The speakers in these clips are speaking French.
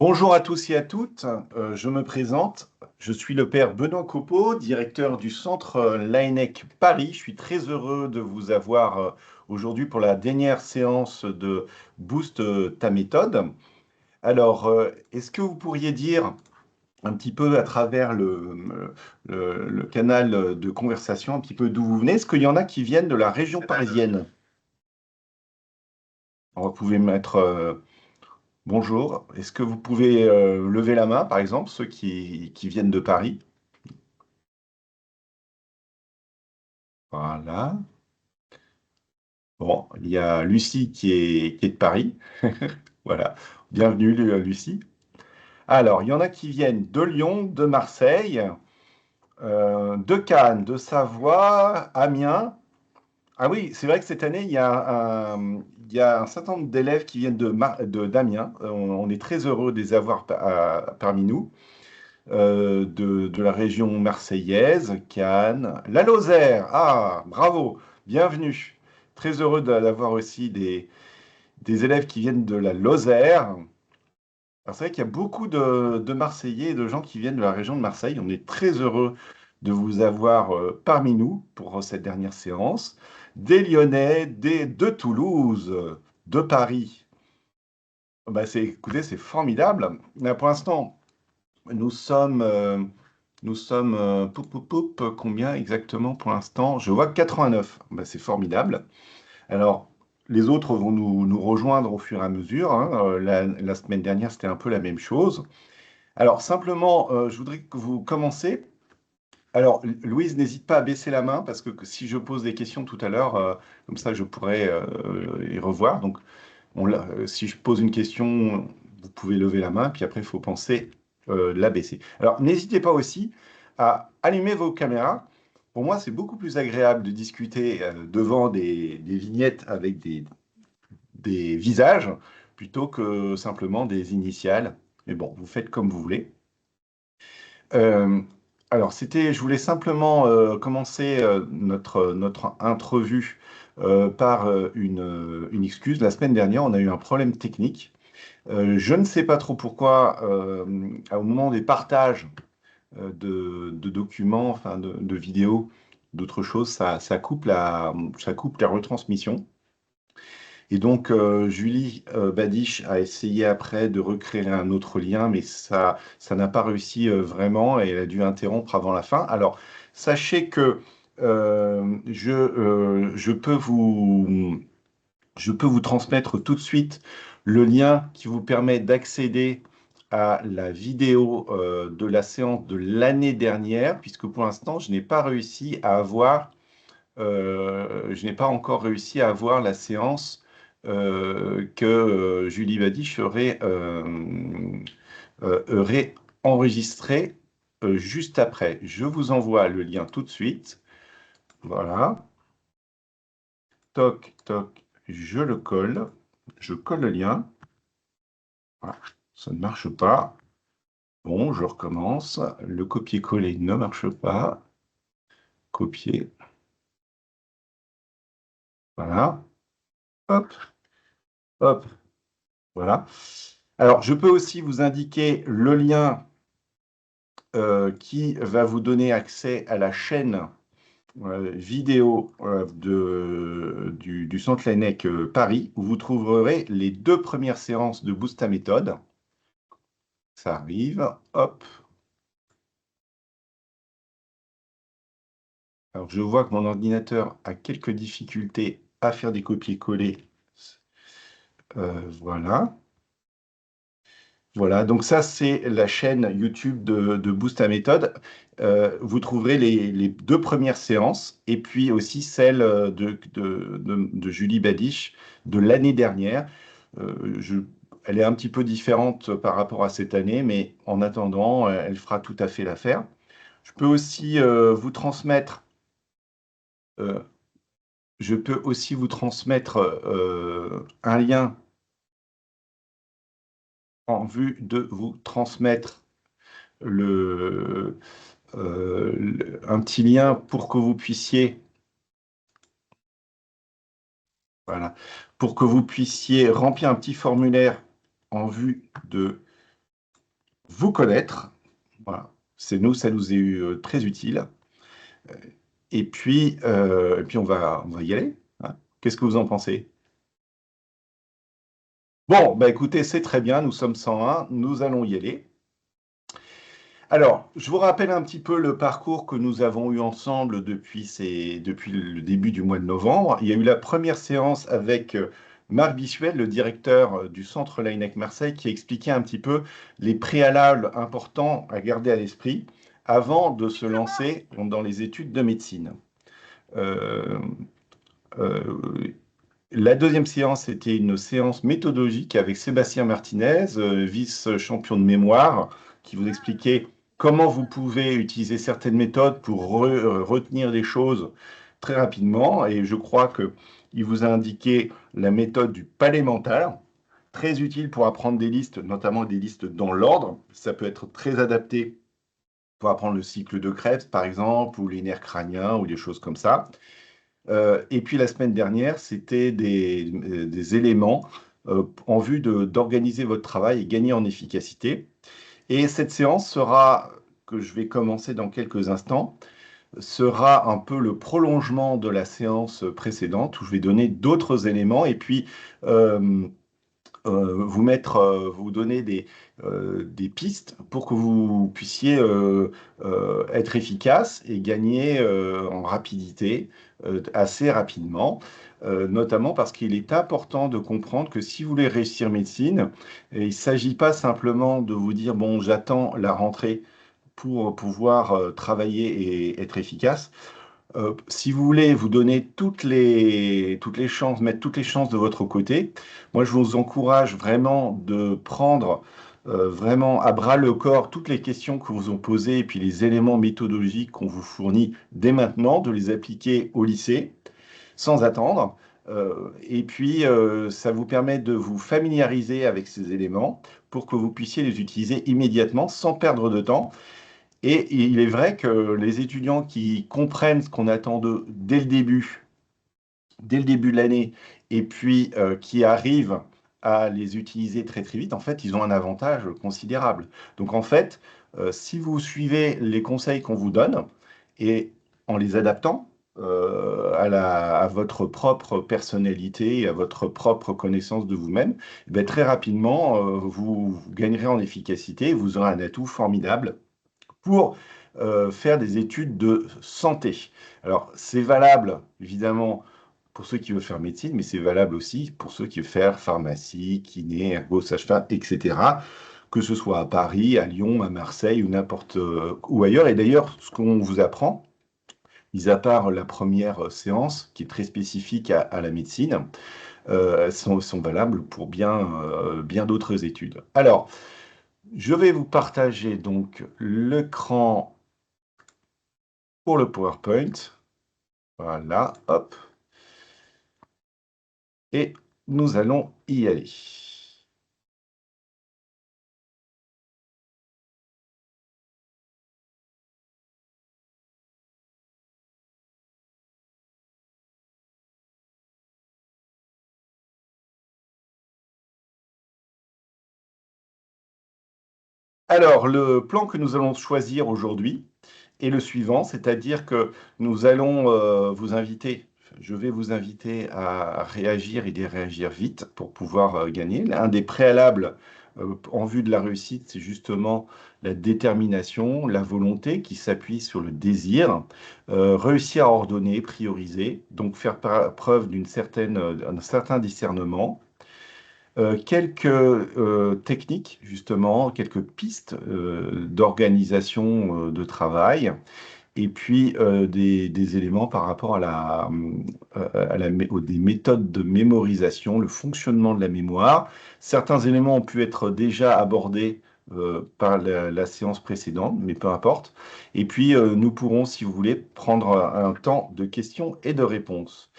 Bonjour à tous et à toutes, je me présente, je suis le père Benoît Copeau, directeur du centre l'AENEC Paris. Je suis très heureux de vous avoir aujourd'hui pour la dernière séance de Boost ta méthode. Alors, est-ce que vous pourriez dire un petit peu à travers le canal de conversation, un petit peu d'où vous venez? Est-ce qu'il y en a qui viennent de la région parisienne? Alors, vous pouvez mettre bonjour. Est-ce que vous pouvez lever la main, par exemple, ceux qui viennent de Paris? Voilà. Bon, il y a Lucie qui est de Paris. Voilà. Bienvenue, Lucie. Alors, il y en a qui viennent de Lyon, de Marseille, de Cannes, de Savoie, Amiens. Ah oui, c'est vrai que cette année, il y a un certain nombre d'élèves qui viennent d'Amiens. On est très heureux de les avoir parmi nous. De la région marseillaise, Cannes, la Lozère. Ah, bravo, bienvenue. Très heureux d'avoir aussi des élèves qui viennent de la Lozère. Alors, c'est vrai qu'il y a beaucoup de Marseillais et de gens qui viennent de la région de Marseille. On est très heureux de vous avoir parmi nous pour cette dernière séance. Des Lyonnais, de Toulouse, de Paris. Bah, écoutez, c'est formidable. Là, pour l'instant, nous sommes, euh, nous sommes combien exactement pour l'instant? Je vois 89. Bah, c'est formidable. Alors, les autres vont nous rejoindre au fur et à mesure, hein. La semaine dernière, c'était un peu la même chose. Alors, simplement, je voudrais que vous commencez. Alors, Louise, n'hésite pas à baisser la main parce que si je pose des questions tout à l'heure, comme ça, je pourrais les revoir. Donc, si je pose une question, vous pouvez lever la main, puis après, il faut penser la baisser. Alors, n'hésitez pas aussi à allumer vos caméras. Pour moi, c'est beaucoup plus agréable de discuter devant des vignettes avec des visages plutôt que simplement des initiales. Mais bon, vous faites comme vous voulez. Euh, alors, je voulais simplement commencer notre entrevue par une excuse. La semaine dernière, on a eu un problème technique. Je ne sais pas trop pourquoi, au moment des partages de documents, enfin de vidéos, d'autres choses, ça coupe la retransmission. Et donc, Julie Badiche a essayé après de recréer un autre lien, mais ça n'a pas réussi vraiment et elle a dû interrompre avant la fin. Alors, sachez que je peux vous transmettre tout de suite le lien qui vous permet d'accéder à la vidéo de la séance de l'année dernière, puisque pour l'instant, je n'ai pas encore réussi à avoir la séance que Julie Badiche aurait enregistrée juste après. Je vous envoie le lien tout de suite. Voilà. Toc, toc, je le colle. Je colle le lien. Voilà. Ça ne marche pas. Bon, je recommence. Le copier-coller ne marche pas. Copier. Voilà. Hop, hop. Voilà. Alors, je peux aussi vous indiquer le lien qui va vous donner accès à la chaîne vidéo du Centre Laennec Paris, où vous trouverez les 2 premières séances de Boost ta méthode. Ça arrive, hop. Alors, je vois que mon ordinateur a quelques difficultés à faire des copier-coller. Voilà. Voilà, donc ça, c'est la chaîne YouTube de Boost ta méthode. Vous trouverez les 2 premières séances et puis aussi celle de Julie Badiche de l'année dernière. Elle est un petit peu différente par rapport à cette année, mais en attendant, elle fera tout à fait l'affaire. Je peux aussi vous transmettre, euh, je peux aussi vous transmettre un lien en vue de vous transmettre le, un petit lien pour que vous puissiez, voilà, pour que vous puissiez remplir un petit formulaire en vue de vous connaître. Voilà. Ça nous est très utile. Euh, et puis on va y aller, hein. Qu'est-ce que vous en pensez? Bon, bah écoutez, c'est très bien, nous sommes 101, nous allons y aller. Alors, je vous rappelle un petit peu le parcours que nous avons eu ensemble depuis le début du mois de novembre. Il y a eu la première séance avec Marc Bissuel, le directeur du Centre Laennec Marseille, qui expliquait un petit peu les préalables importants à garder à l'esprit avant de se lancer dans les études de médecine. Euh, euh, la deuxième séance était une séance méthodologique avec Sébastien Martinez, vice-champion de mémoire, qui vous expliquait comment vous pouvez utiliser certaines méthodes pour retenir des choses très rapidement. Et je crois qu'il vous a indiqué la méthode du palais mental, très utile pour apprendre des listes, notamment des listes dans l'ordre. Ça peut être très adapté pour apprendre le cycle de Krebs, par exemple, ou les nerfs crâniens, ou des choses comme ça. Et puis la semaine dernière, c'était des éléments en vue d'organiser votre travail et gagner en efficacité. Et cette séance sera, que je vais commencer dans quelques instants, sera un peu le prolongement de la séance précédente où je vais donner d'autres éléments et puis euh, vous donner des pistes pour que vous puissiez être efficace et gagner en rapidité assez rapidement, notamment parce qu'il est important de comprendre que si vous voulez réussir médecine, il ne s'agit pas simplement de vous dire, bon, j'attends la rentrée pour pouvoir travailler et être efficace. Si vous voulez vous donner toutes les chances, mettre toutes les chances de votre côté, moi je vous encourage vraiment de prendre vraiment à bras le corps toutes les questions que vous ont posées et puis les éléments méthodologiques qu'on vous fournit dès maintenant, de les appliquer au lycée sans attendre. Et puis ça vous permet de vous familiariser avec ces éléments pour que vous puissiez les utiliser immédiatement sans perdre de temps. Et il est vrai que les étudiants qui comprennent ce qu'on attend d'eux dès le début de l'année, et puis qui arrivent à les utiliser très très vite, en fait, ils ont un avantage considérable. Donc en fait, si vous suivez les conseils qu'on vous donne, et en les adaptant à votre propre personnalité, et à votre propre connaissance de vous-même, eh bien, très rapidement, vous gagnerez en efficacité, vous aurez un atout formidable pour faire des études de santé. Alors, c'est valable, évidemment, pour ceux qui veulent faire médecine, mais c'est valable aussi pour ceux qui veulent faire pharmacie, kiné, ergo, sage-femme, etc., que ce soit à Paris, à Lyon, à Marseille ou n'importe où ailleurs. Et d'ailleurs, ce qu'on vous apprend, mis à part la première séance, qui est très spécifique à la médecine, sont valables pour bien d'autres études. Alors, je vais vous partager donc l'écran pour le PowerPoint. Voilà, hop. Et nous allons y aller. Alors, le plan que nous allons choisir aujourd'hui est le suivant, c'est-à-dire que nous allons vous inviter, je vais vous inviter à réagir et de réagir vite pour pouvoir gagner. Un des préalables en vue de la réussite, c'est justement la détermination, la volonté qui s'appuie sur le désir, réussir à ordonner, prioriser, donc faire preuve d'un certain discernement. Quelques techniques, justement, quelques pistes d'organisation de travail, et puis des éléments par rapport des méthodes de mémorisation, le fonctionnement de la mémoire. Certains éléments ont pu être déjà abordés par la séance précédente, mais peu importe. Et puis, nous pourrons, si vous voulez, prendre un temps de questions et de réponses.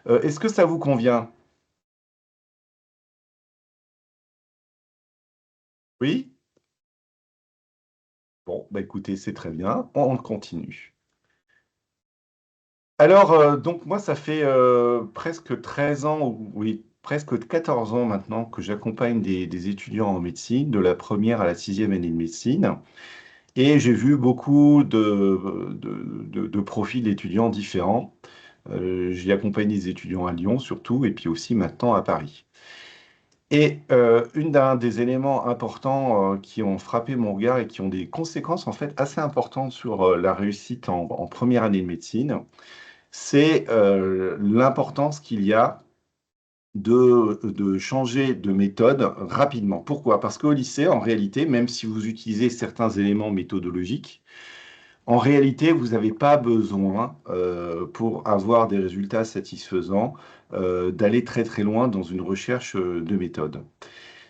Est-ce que ça vous convient? Oui? Bon, bah écoutez, c'est très bien. On continue. Alors, donc moi, ça fait presque 13 ans, oui, presque 14 ans maintenant que j'accompagne des étudiants en médecine, de la première à la sixième année de médecine, et j'ai vu beaucoup de profils d'étudiants différents. J'ai accompagné des étudiants à Lyon surtout, et puis aussi maintenant à Paris. Et un des éléments importants qui ont frappé mon regard et qui ont des conséquences en fait assez importantes sur la réussite en première année de médecine, c'est l'importance qu'il y a de changer de méthode rapidement. Pourquoi? Parce qu'au lycée, en réalité, même si vous utilisez certains éléments méthodologiques, en réalité, vous n'avez pas besoin, pour avoir des résultats satisfaisants, d'aller très très loin dans une recherche de méthode.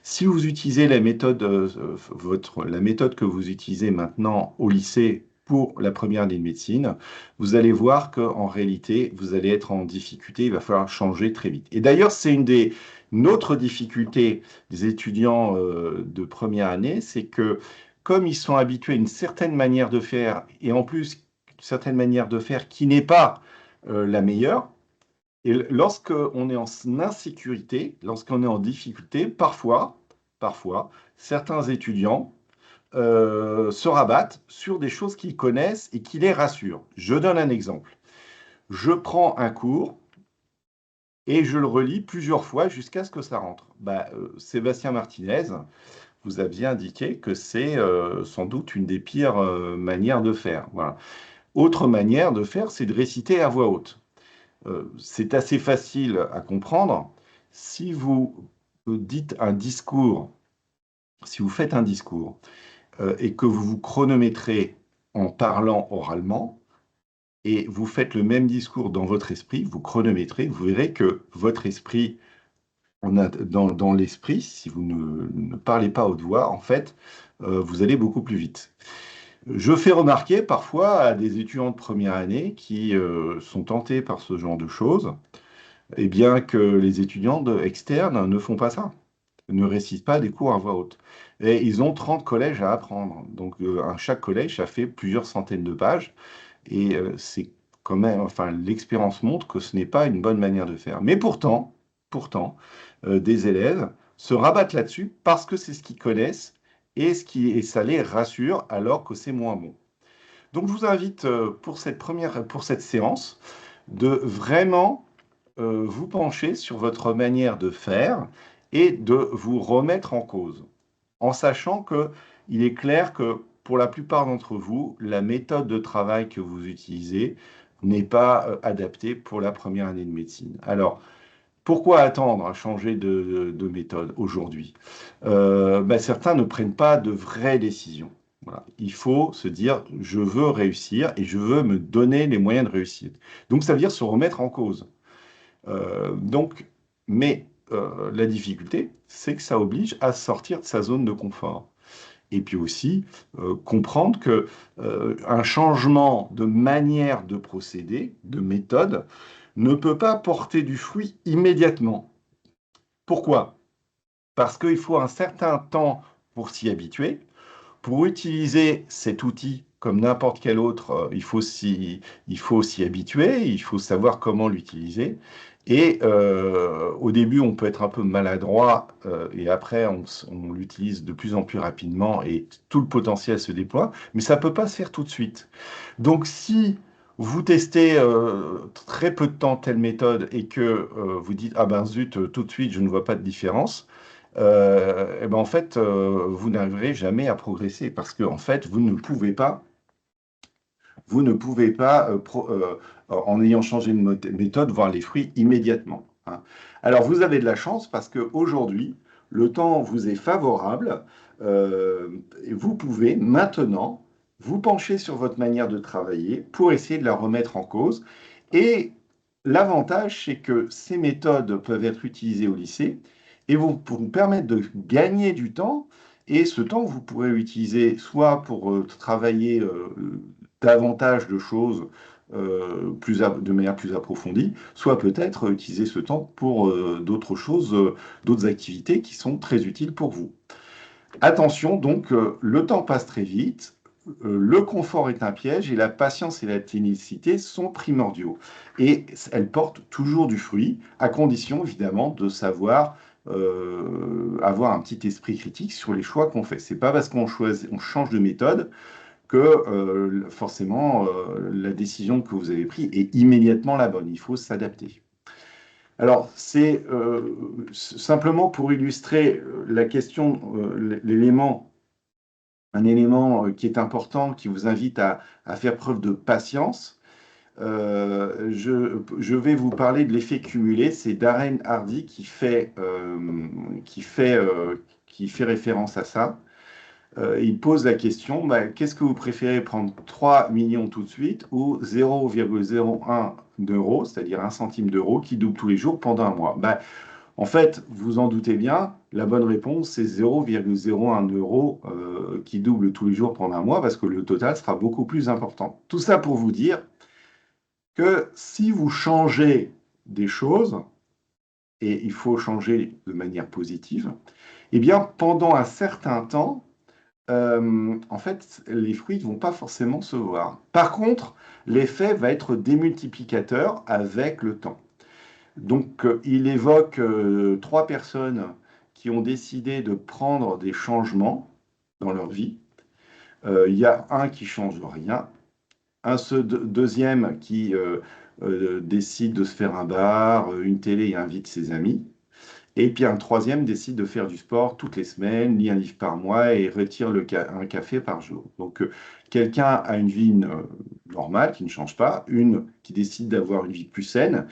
Si vous utilisez la méthode que vous utilisez maintenant au lycée pour la première année de médecine, vous allez voir qu'en réalité, vous allez être en difficulté, il va falloir changer très vite. Et d'ailleurs, une autre difficulté des étudiants de première année, c'est que comme ils sont habitués à une certaine manière de faire, et en plus, une certaine manière de faire qui n'est pas la meilleure, et lorsqu'on est en insécurité, lorsqu'on est en difficulté, parfois, certains étudiants se rabattent sur des choses qu'ils connaissent et qui les rassurent. Je donne un exemple. Je prends un cours et je le relis plusieurs fois jusqu'à ce que ça rentre. Sébastien Martinez vous aviez indiqué que c'est sans doute une des pires manières de faire. Voilà. Autre manière de faire, c'est de réciter à voix haute. C'est assez facile à comprendre. Si vous dites un discours, si vous faites un discours et que vous vous chronométrez en parlant oralement, et vous faites le même discours dans votre esprit, vous chronométrez, vous verrez que votre esprit, dans l'esprit, si vous ne parlez pas haute voix, en fait, vous allez beaucoup plus vite. Je fais remarquer parfois à des étudiants de première année qui sont tentés par ce genre de choses, eh bien que les étudiants externes ne font pas ça, ne récitent pas des cours à voix haute. Et ils ont 30 collèges à apprendre. Donc, chaque collège, ça fait plusieurs centaines de pages. Et c'est quand même, enfin, l'expérience montre que ce n'est pas une bonne manière de faire. Mais pourtant, des élèves se rabattent là-dessus parce que c'est ce qu'ils connaissent et ça les rassure alors que c'est moins bon. Donc, je vous invite pour cette séance, de vraiment vous pencher sur votre manière de faire et de vous remettre en cause, en sachant que il est clair que pour la plupart d'entre vous, la méthode de travail que vous utilisez n'est pas adaptée pour la première année de médecine. Alors, pourquoi attendre à changer de méthode aujourd'hui? Certains ne prennent pas de vraies décisions. Voilà. Il faut se dire, je veux réussir et je veux me donner les moyens de réussir. Donc, ça veut dire se remettre en cause. Donc, mais la difficulté, c'est que ça oblige à sortir de sa zone de confort. Et puis aussi comprendre que un changement de manière de procéder, de méthode, ne peut pas porter du fruit immédiatement. Pourquoi? Parce qu'il faut un certain temps pour s'y habituer. Pour utiliser cet outil comme n'importe quel autre, il faut s'y habituer, il faut savoir comment l'utiliser. Et au début, on peut être un peu maladroit et après, on l'utilise de plus en plus rapidement et tout le potentiel se déploie, mais ça ne peut pas se faire tout de suite. Donc, si vous testez très peu de temps telle méthode et que vous dites, ah ben zut, tout de suite, je ne vois pas de différence, et ben en fait, vous n'arriverez jamais à progresser parce que en fait, vous ne pouvez pas en ayant changé de méthode, voir les fruits immédiatement, hein. Alors, vous avez de la chance parce qu'aujourd'hui, le temps vous est favorable et vous pouvez maintenant vous pencher sur votre manière de travailler pour essayer de la remettre en cause. Et l'avantage, c'est que ces méthodes peuvent être utilisées au lycée et vont vous permettre de gagner du temps. Et ce temps, vous pourrez l'utiliser soit pour travailler davantage de choses de manière plus approfondie, soit peut-être utiliser ce temps pour d'autres choses, d'autres activités qui sont très utiles pour vous. Attention, donc, le temps passe très vite. le confort est un piège et la patience et la ténicité sont primordiaux. Et elles portent toujours du fruit, à condition évidemment de savoir avoir un petit esprit critique sur les choix qu'on fait. C'est pas parce qu'on choisit, on change de méthode que forcément la décision que vous avez prise est immédiatement la bonne. Il faut s'adapter. Alors, c'est simplement pour illustrer la question, l'élément, un élément qui est important, qui vous invite à faire preuve de patience. Je vais vous parler de l'effet cumulé. C'est Darren Hardy qui fait référence à ça. Il pose la question, bah, qu'est-ce que vous préférez prendre 3 millions tout de suite ou 0,01 d'euros, c'est-à-dire un centime d'euro qui double tous les jours pendant un mois? Bah, en fait, vous en doutez bien, la bonne réponse, c'est 0,01 euros qui double tous les jours pendant un mois parce que le total sera beaucoup plus important. Tout ça pour vous dire que si vous changez des choses, et il faut changer de manière positive, eh bien, pendant un certain temps, en fait, les fruits ne vont pas forcément se voir. Par contre, l'effet va être démultiplicateur avec le temps. Donc, il évoque 3 personnes qui ont décidé de prendre des changements dans leur vie. Il y a un qui change rien, deuxième qui décide de se faire un bar, une télé et invite ses amis. Et puis un troisième décide de faire du sport toutes les semaines, lit un livre par mois et retire un café par jour. Donc quelqu'un a une vie normale qui ne change pas, une qui décide d'avoir une vie plus saine,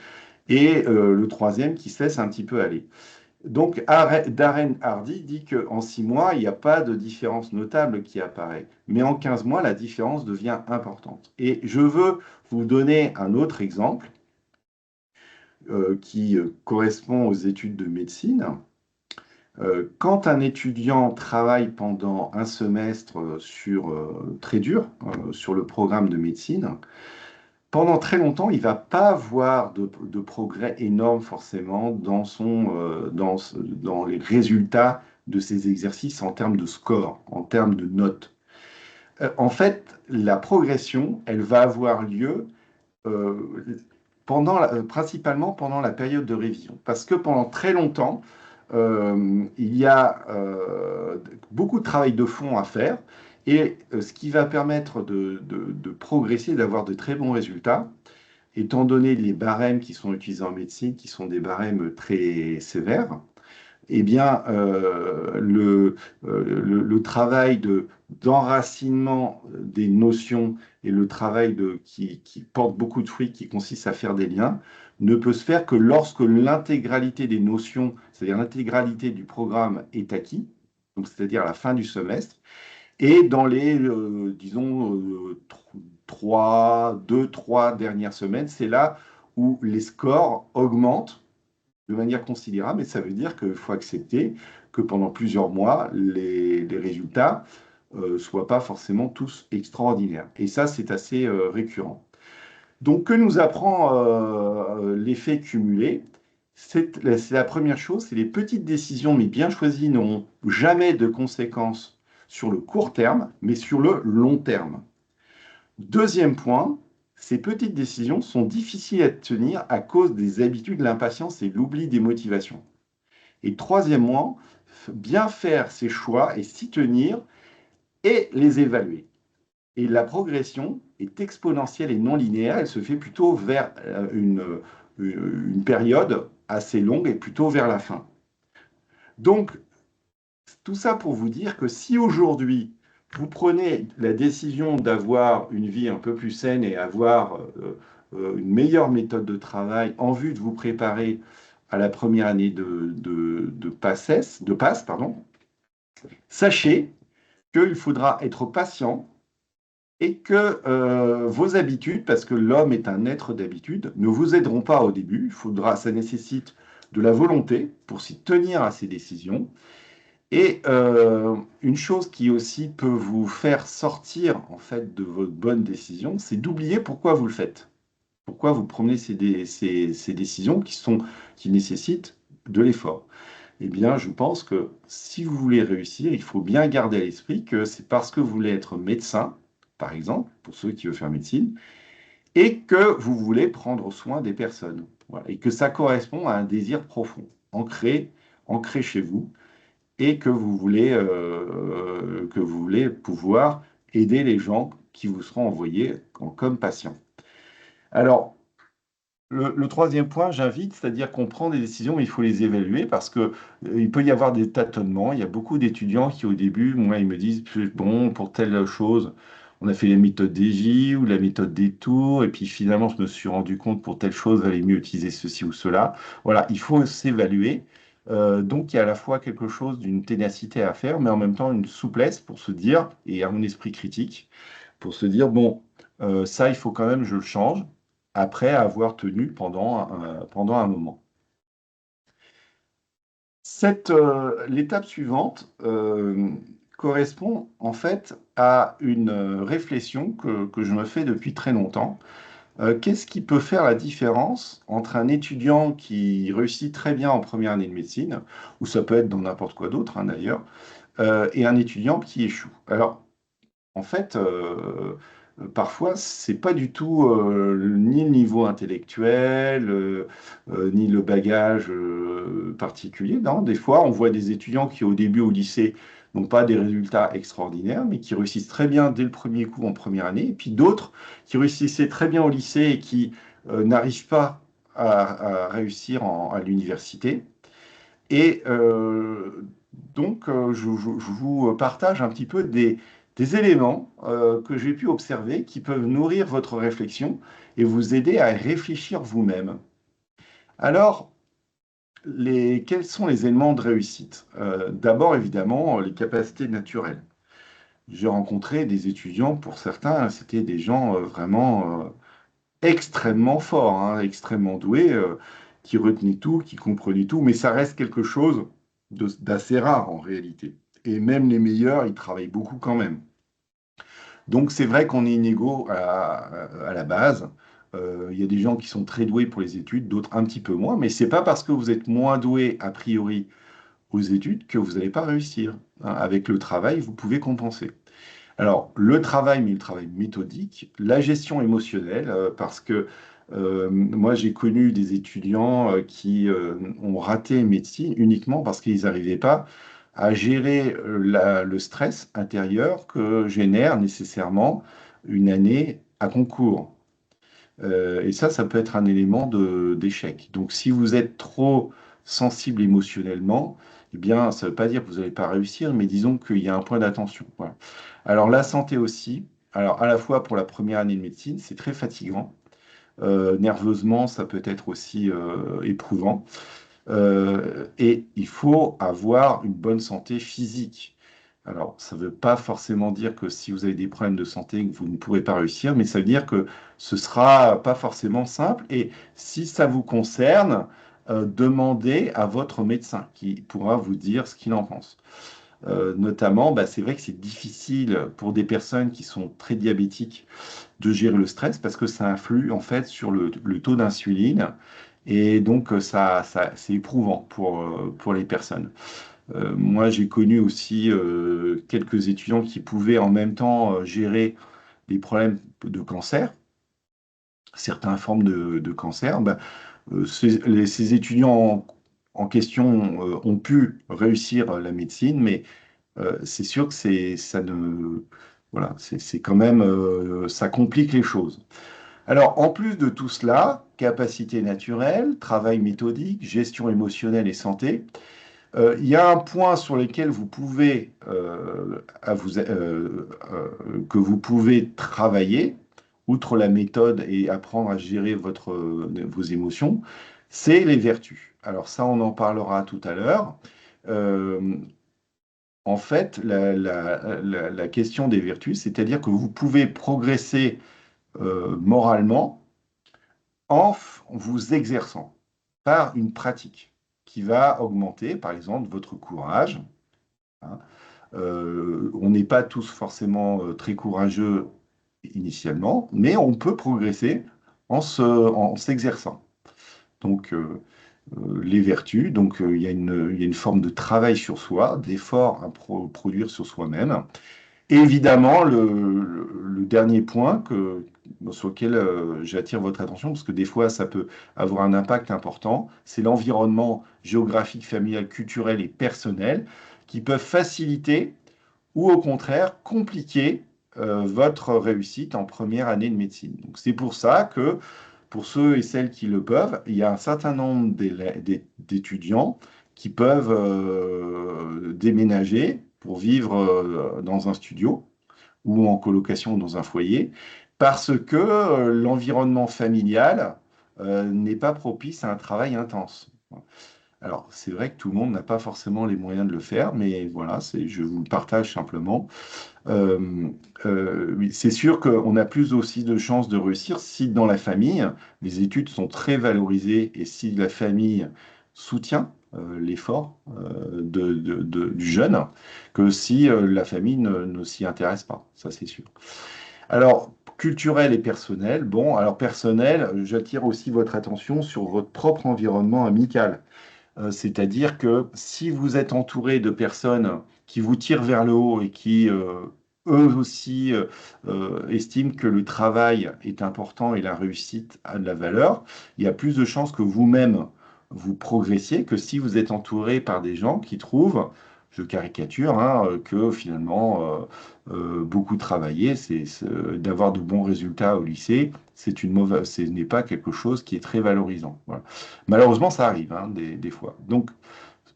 et le troisième qui se laisse un petit peu aller. Donc Darren Hardy dit qu'en 6 mois, il n'y a pas de différence notable qui apparaît. Mais en 15 mois, la différence devient importante. Et je veux vous donner un autre exemple qui correspond aux études de médecine. Quand un étudiant travaille pendant un semestre très dur sur le programme de médecine, pendant très longtemps, il ne va pas avoir de progrès énorme forcément dans les résultats de ses exercices en termes de score, en termes de notes. En fait, la progression, elle va avoir lieu euh, principalement pendant la période de révision. Parce que pendant très longtemps, il y a beaucoup de travail de fond à faire. Et ce qui va permettre de progresser, d'avoir de très bons résultats, étant donné les barèmes qui sont utilisés en médecine, qui sont des barèmes très sévères, eh bien, le travail d'enracinement des notions et le travail qui porte beaucoup de fruits, qui consiste à faire des liens, ne peut se faire que lorsque l'intégralité des notions, c'est-à-dire l'intégralité du programme est acquis, donc c'est-à-dire à la fin du semestre, et dans les, disons, 2, 3 dernières semaines, c'est là où les scores augmentent de manière considérable, mais ça veut dire qu'il faut accepter que pendant plusieurs mois, les résultats ne soient pas forcément tous extraordinaires. Et ça, c'est assez récurrent. Donc, que nous apprend l'effet cumulé? C'est la première chose, c'est les petites décisions, mais bien choisies, n'auront jamais de conséquences sur le court terme, mais sur le long terme. Deuxième point, ces petites décisions sont difficiles à tenir à cause des habitudes, l'impatience et l'oubli des motivations. Et troisièmement, bien faire ses choix et s'y tenir et les évaluer. Et la progression est exponentielle et non linéaire, elle se fait plutôt vers une période assez longue et plutôt vers la fin. Donc, tout ça pour vous dire que si aujourd'hui, vous prenez la décision d'avoir une vie un peu plus saine et avoir une meilleure méthode de travail en vue de vous préparer à la première année de PASS, pardon, sachez qu'il faudra être patient et que vos habitudes, parce que l'homme est un être d'habitude, ne vous aideront pas au début. Ça nécessite de la volonté pour s'y tenir à ces décisions. Et une chose qui aussi peut vous faire sortir en fait de votre bonne décision, c'est d'oublier pourquoi vous le faites. Pourquoi vous prenez ces décisions qui nécessitent de l'effort. Eh bien, je pense que si vous voulez réussir, il faut bien garder à l'esprit que c'est parce que vous voulez être médecin par exemple, pour ceux qui veulent faire médecine, et que vous voulez prendre soin des personnes. Voilà. Et que ça correspond à un désir profond, ancré chez vous, et que vous voulez pouvoir aider les gens qui vous seront envoyés comme patients. Alors, le troisième point, j'invite, c'est-à-dire qu'on prend des décisions, mais il faut les évaluer parce que il peut y avoir des tâtonnements. Il y a beaucoup d'étudiants qui, au début, moi, ils me disent, bon, pour telle chose, on a fait la méthode DJ ou la méthode des tours, et puis finalement, je me suis rendu compte pour telle chose, il valait mieux utiliser ceci ou cela. Voilà, il faut s'évaluer. Donc, il y a à la fois quelque chose d'une ténacité à faire, mais en même temps une souplesse pour se dire, et un esprit critique, pour se dire, bon, ça, il faut quand même, je le change après avoir tenu pendant un moment. L'étape suivante correspond en fait à une réflexion que je me fais depuis très longtemps. Qu'est-ce qui peut faire la différence entre un étudiant qui réussit très bien en première année de médecine, ou ça peut être dans n'importe quoi d'autre hein, d'ailleurs, et un étudiant qui échoue? Alors, en fait, parfois, c'est pas du tout ni le niveau intellectuel, ni le bagage particulier. Non, des fois, on voit des étudiants qui, au début, au lycée, n'ont pas des résultats extraordinaires, mais qui réussissent très bien dès le premier coup en première année. Et puis d'autres qui réussissaient très bien au lycée et qui n'arrivent pas à réussir à l'université. Et donc, je vous partage un petit peu des éléments que j'ai pu observer qui peuvent nourrir votre réflexion et vous aider à réfléchir vous-même. Alors, quels sont les éléments de réussite? D'abord, évidemment, les capacités naturelles. J'ai rencontré des étudiants, pour certains, c'était des gens vraiment extrêmement forts, hein, extrêmement doués, qui retenaient tout, qui comprenaient tout, mais ça reste quelque chose d'assez rare en réalité. Et même les meilleurs, ils travaillent beaucoup quand même. Donc c'est vrai qu'on est inégaux à la base. Il y a des gens qui sont très doués pour les études, d'autres un petit peu moins, mais c'est pas parce que vous êtes moins doué a priori aux études que vous n'allez pas réussir. Hein. Avec le travail, vous pouvez compenser. Alors, le travail, mais le travail méthodique, la gestion émotionnelle, parce que moi, j'ai connu des étudiants qui ont raté médecine uniquement parce qu'ils n'arrivaient pas à gérer le stress intérieur que génère nécessairement une année à concours. Et ça peut être un élément d'échec. Donc, si vous êtes trop sensible émotionnellement, eh bien, ça ne veut pas dire que vous n'allez pas réussir, mais disons qu'il y a un point d'attention. Voilà. Alors, la santé aussi. Alors, à la fois pour la première année de médecine, c'est très fatigant. Nerveusement, ça peut être aussi éprouvant. Et il faut avoir une bonne santé physique. Alors, ça ne veut pas forcément dire que si vous avez des problèmes de santé, que vous ne pourrez pas réussir, mais ça veut dire que ce ne sera pas forcément simple. Et si ça vous concerne, demandez à votre médecin qui pourra vous dire ce qu'il en pense. Notamment, bah, c'est vrai que c'est difficile pour des personnes qui sont très diabétiques de gérer le stress parce que ça influe en fait sur le taux d'insuline et donc c'est éprouvant pour les personnes. Moi, j'ai connu aussi quelques étudiants qui pouvaient en même temps gérer des problèmes de cancer, certaines formes de cancer. Ben, ces étudiants en question ont pu réussir la médecine, mais c'est sûr que ça ne, voilà, c'est quand même, ça complique les choses. Alors, en plus de tout cela, capacité naturelle, travail méthodique, gestion émotionnelle et santé, il y a un point sur lequel vous pouvez, que vous pouvez travailler, outre la méthode et apprendre à gérer vos émotions, c'est les vertus. Alors ça, on en parlera tout à l'heure. Euh, En fait, la question des vertus, c'est-à-dire que vous pouvez progresser moralement vous exerçant par une pratique qui va augmenter, par exemple, votre courage. Hein. On n'est pas tous forcément très courageux initialement, mais on peut progresser en s'exerçant. Donc, les vertus, donc il y a une forme de travail sur soi, d'effort à produire sur soi-même. Et évidemment, le dernier point sur lequel j'attire votre attention, parce que des fois ça peut avoir un impact important, c'est l'environnement géographique, familial, culturel et personnel qui peuvent faciliter ou au contraire compliquer votre réussite en première année de médecine. Donc c'est pour ça que pour ceux et celles qui le peuvent, il y a un certain nombre d'étudiants qui peuvent déménager pour vivre dans un studio ou en colocation dans un foyer, parce que l'environnement familial n'est pas propice à un travail intense. Alors, c'est vrai que tout le monde n'a pas forcément les moyens de le faire, mais voilà, je vous le partage simplement. Euh, oui, c'est sûr qu'on a plus aussi de chances de réussir si dans la famille, les études sont très valorisées et si la famille soutient l'effort du jeune, que si la famille ne s'y intéresse pas, ça c'est sûr. Alors, culturel et personnel, bon, alors personnel, j'attire aussi votre attention sur votre propre environnement amical. C'est-à-dire que si vous êtes entouré de personnes qui vous tirent vers le haut et qui, eux aussi, estiment que le travail est important et la réussite a de la valeur, il y a plus de chances que vous-même vous progressiez que si vous êtes entouré par des gens qui trouvent, je caricature, hein, que finalement, beaucoup travailler, d'avoir de bons résultats au lycée, ce n'est pas quelque chose qui est très valorisant. Voilà. Malheureusement, ça arrive hein, des fois. Donc,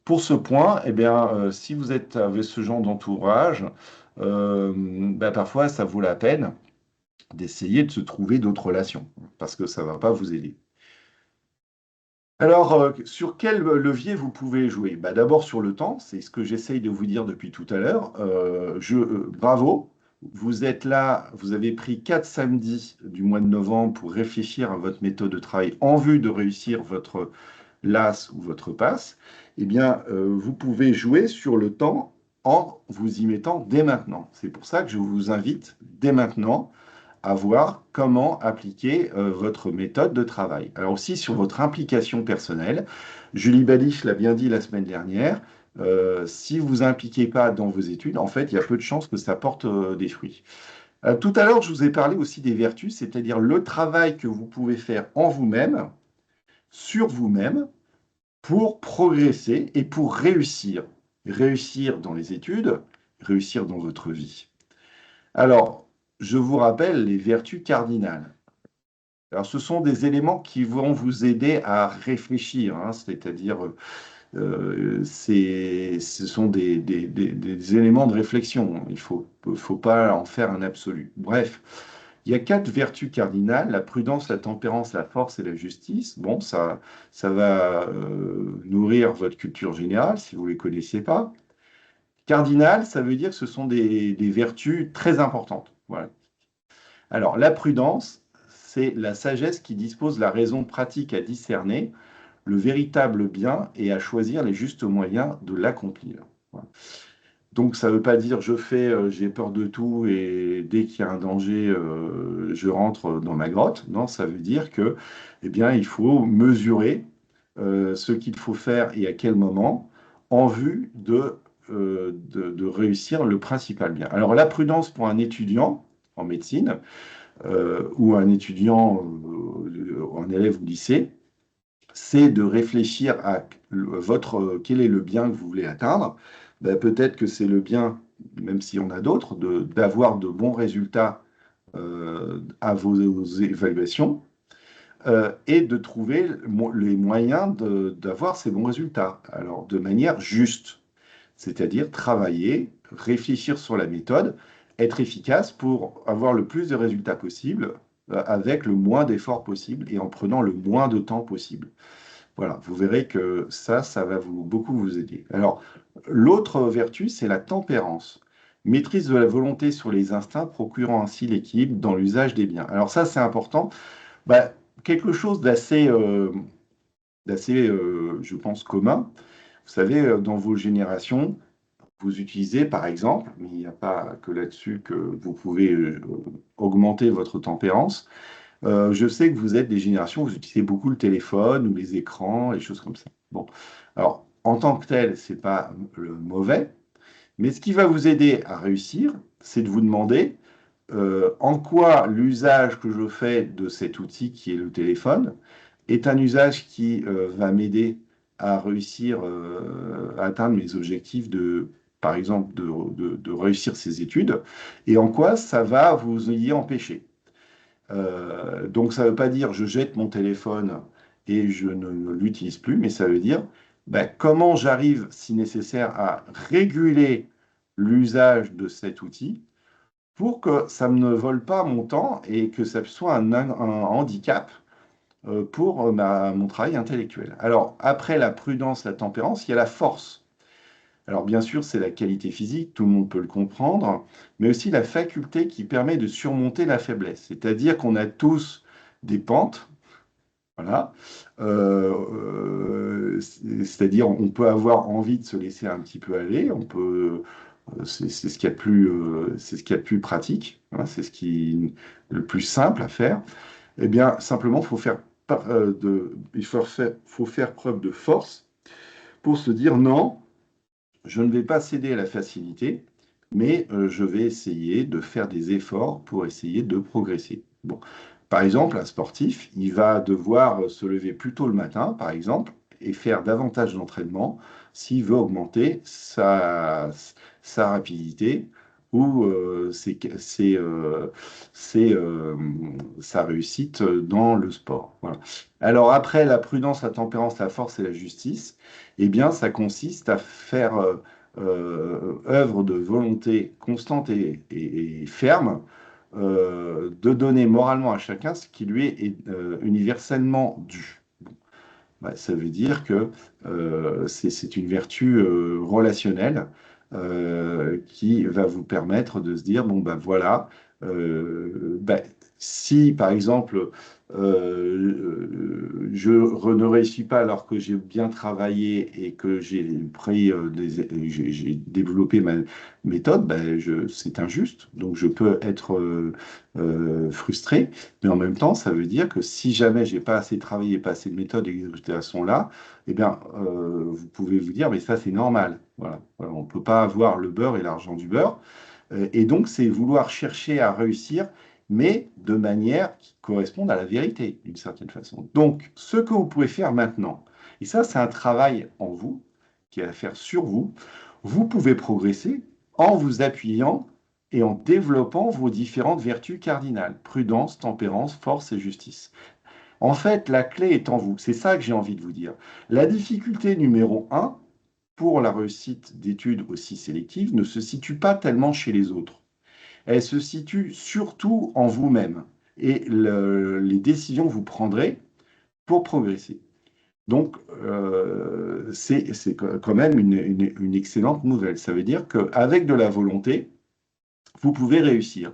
pour ce point, eh bien, si vous êtes avec ce genre d'entourage, ben, parfois, ça vaut la peine d'essayer de se trouver d'autres relations, parce que ça ne va pas vous aider. Alors, sur quel levier vous pouvez jouer? Bah, d'abord sur le temps, c'est ce que j'essaye de vous dire depuis tout à l'heure. Bravo, vous êtes là, vous avez pris 4 samedis du mois de novembre pour réfléchir à votre méthode de travail en vue de réussir votre l'AS ou votre passe, eh bien, vous pouvez jouer sur le temps en vous y mettant dès maintenant. C'est pour ça que je vous invite dès maintenant à voir comment appliquer votre méthode de travail. Alors aussi sur votre implication personnelle, Julie Balich l'a bien dit la semaine dernière, si vous impliquez pas dans vos études, en fait, il y a peu de chances que ça porte des fruits. Tout à l'heure, je vous ai parlé aussi des vertus, c'est-à-dire le travail que vous pouvez faire en vous-même, sur vous-même, pour progresser et pour réussir. Réussir dans les études, réussir dans votre vie. Alors, je vous rappelle les vertus cardinales. Alors, ce sont des éléments qui vont vous aider à réfléchir, hein, c'est-à-dire, ce sont des éléments de réflexion. Il ne faut pas en faire un absolu. Bref, il y a 4 vertus cardinales, la prudence, la tempérance, la force et la justice. Bon, ça va nourrir votre culture générale si vous ne les connaissez pas. Cardinal, ça veut dire que ce sont des vertus très importantes. Voilà. Alors, la prudence, c'est la sagesse qui dispose la raison pratique à discerner le véritable bien et à choisir les justes moyens de l'accomplir. Voilà. Donc, ça ne veut pas dire j'ai peur de tout et dès qu'il y a un danger, je rentre dans ma grotte. Non, ça veut dire que, eh bien, il faut mesurer ce qu'il faut faire et à quel moment en vue de réussir le principal bien. Alors, la prudence pour un étudiant en médecine ou un étudiant, un élève au lycée, c'est de réfléchir à quel est le bien que vous voulez atteindre. Ben, peut-être que c'est le bien, même s'il y en a d'autres, d'avoir de bons résultats à vos évaluations et de trouver les moyens d'avoir ces bons résultats. Alors, de manière juste, c'est-à-dire travailler, réfléchir sur la méthode, être efficace pour avoir le plus de résultats possible avec le moins d'efforts possible et en prenant le moins de temps possible. Voilà, vous verrez que ça va beaucoup vous aider. Alors, l'autre vertu, c'est la tempérance. Maîtrise de la volonté sur les instincts, procurant ainsi l'équilibre dans l'usage des biens. Alors ça, c'est important. Bah, quelque chose d'assez, je pense, commun. Vous savez, dans vos générations, vous utilisez, par exemple, mais il n'y a pas que là-dessus que vous pouvez augmenter votre tempérance. Je sais que vous êtes des générations, vous utilisez beaucoup le téléphone ou les écrans, et choses comme ça. Bon, alors, en tant que tel, c'est pas le mauvais, Mais ce qui va vous aider à réussir, c'est de vous demander en quoi l'usage que je fais de cet outil qui est le téléphone est un usage qui va m'aider à réussir à atteindre mes objectifs de, par exemple, de réussir ces études, et en quoi ça va vous y empêcher. Donc ça ne veut pas dire je jette mon téléphone et je ne l'utilise plus, mais ça veut dire ben, comment j'arrive, si nécessaire, à réguler l'usage de cet outil pour que ça ne vole pas mon temps et que ça soit un handicap pour mon travail intellectuel. Alors, après la prudence, la tempérance, il y a la force. Alors, bien sûr, c'est la qualité physique, tout le monde peut le comprendre, mais aussi la faculté qui permet de surmonter la faiblesse. C'est-à-dire qu'on a tous des pentes, voilà. C'est-à-dire, on peut avoir envie de se laisser un petit peu aller, on peut, c'est ce qu'il y a de plus, c'est ce qu'il y a de plus pratique, hein, c'est ce qui est le plus simple à faire. Eh bien, simplement, faut faire preuve de force pour se dire non, je ne vais pas céder à la facilité, mais je vais essayer de faire des efforts pour essayer de progresser. Bon. Par exemple, un sportif, il va devoir se lever plus tôt le matin, par exemple, et faire davantage d'entraînement s'il veut augmenter sa rapidité ou sa réussite dans le sport. Voilà. Alors après, la prudence, la tempérance, la force et la justice, eh bien, ça consiste à faire œuvre de volonté constante et ferme, de donner moralement à chacun ce qui lui est universellement dû. Bah, ça veut dire que c'est une vertu relationnelle qui va vous permettre de se dire, bon, ben voilà, ben, si par exemple ne réussis pas alors que j'ai bien travaillé et que j'ai développé ma méthode, ben, c'est injuste, donc je peux être frustré. Mais en même temps, ça veut dire que si jamais j'ai pas assez travaillé, pas assez de méthodes et que ces sont là, eh bien, vous pouvez vous dire, mais ça, c'est normal. Voilà. Voilà, on ne peut pas avoir le beurre et l'argent du beurre. Et donc, c'est vouloir chercher à réussir, mais de manière qui corresponde à la vérité, d'une certaine façon. Donc, ce que vous pouvez faire maintenant, et ça, c'est un travail en vous, qui est à faire sur vous, vous pouvez progresser en vous appuyant et en développant vos différentes vertus cardinales, prudence, tempérance, force et justice. En fait, la clé est en vous. C'est ça que j'ai envie de vous dire. La difficulté numéro un pour la réussite d'études aussi sélectives ne se situe pas tellement chez les autres. Elle se situe surtout en vous-même et les décisions que vous prendrez pour progresser. Donc, c'est quand même une excellente nouvelle. Ça veut dire qu'avec de la volonté, vous pouvez réussir.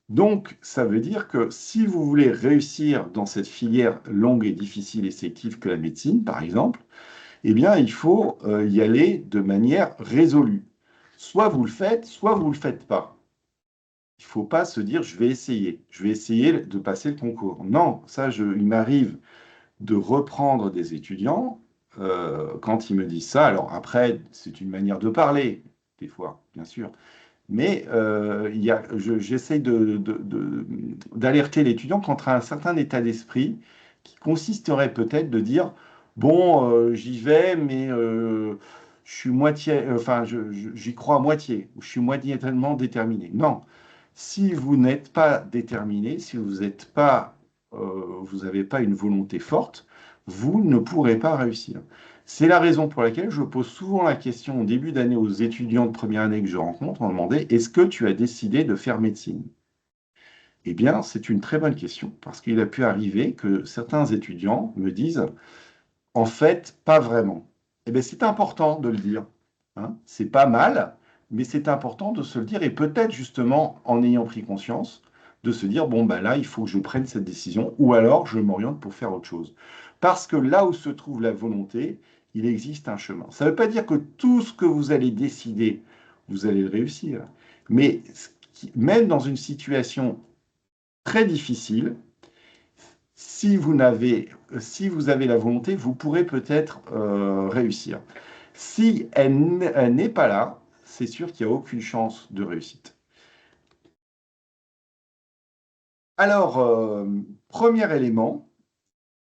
Donc, ça veut dire que si vous voulez réussir dans cette filière longue et difficile et sélective que la médecine, par exemple, eh bien, il faut y aller de manière résolue. Soit vous le faites, soit vous ne le faites pas. Il ne faut pas se dire, je vais essayer de passer le concours. Non, ça, il m'arrive de reprendre des étudiants quand ils me disent ça. Alors après, c'est une manière de parler, des fois, bien sûr. Mais j'essaie d'alerter l'étudiant contre un certain état d'esprit qui consisterait peut-être de dire, bon, j'y vais, mais je suis moitié, enfin, j'y crois à moitié, ou je suis moyennement déterminé. Non, si vous n'êtes pas déterminé, si vous n'avez pas une volonté forte, vous ne pourrez pas réussir. C'est la raison pour laquelle je pose souvent la question au début d'année aux étudiants de première année que je rencontre, en demandant, est-ce que tu as décidé de faire médecine? Eh bien, c'est une très bonne question, parce qu'il a pu arriver que certains étudiants me disent, en fait, pas vraiment. Eh bien, c'est important de le dire. Hein. C'est pas mal, mais c'est important de se le dire, et peut-être justement, en ayant pris conscience, de se dire, bon, ben là, il faut que je prenne cette décision, ou alors je m'oriente pour faire autre chose. Parce que là où se trouve la volonté, il existe un chemin. Ça ne veut pas dire que tout ce que vous allez décider, vous allez le réussir. Mais même dans une situation très difficile, si vous avez la volonté, vous pourrez peut-être réussir. Si elle n'est pas là, c'est sûr qu'il n'y a aucune chance de réussite. Alors, premier élément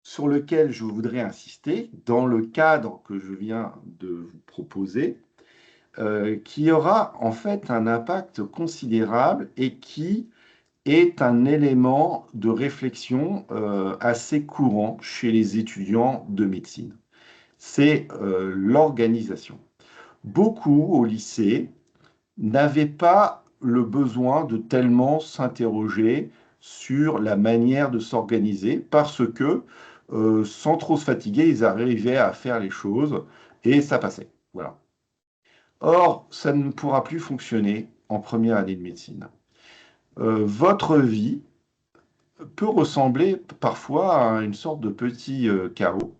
sur lequel je voudrais insister, dans le cadre que je viens de vous proposer, qui aura en fait un impact considérable et qui est un élément de réflexion assez courant chez les étudiants de médecine. C'est l'organisation. Beaucoup au lycée n'avaient pas le besoin de tellement s'interroger sur la manière de s'organiser parce que, sans trop se fatiguer, ils arrivaient à faire les choses et ça passait. Voilà. Or, ça ne pourra plus fonctionner en première année de médecine. Votre vie peut ressembler parfois à une sorte de petit chaos,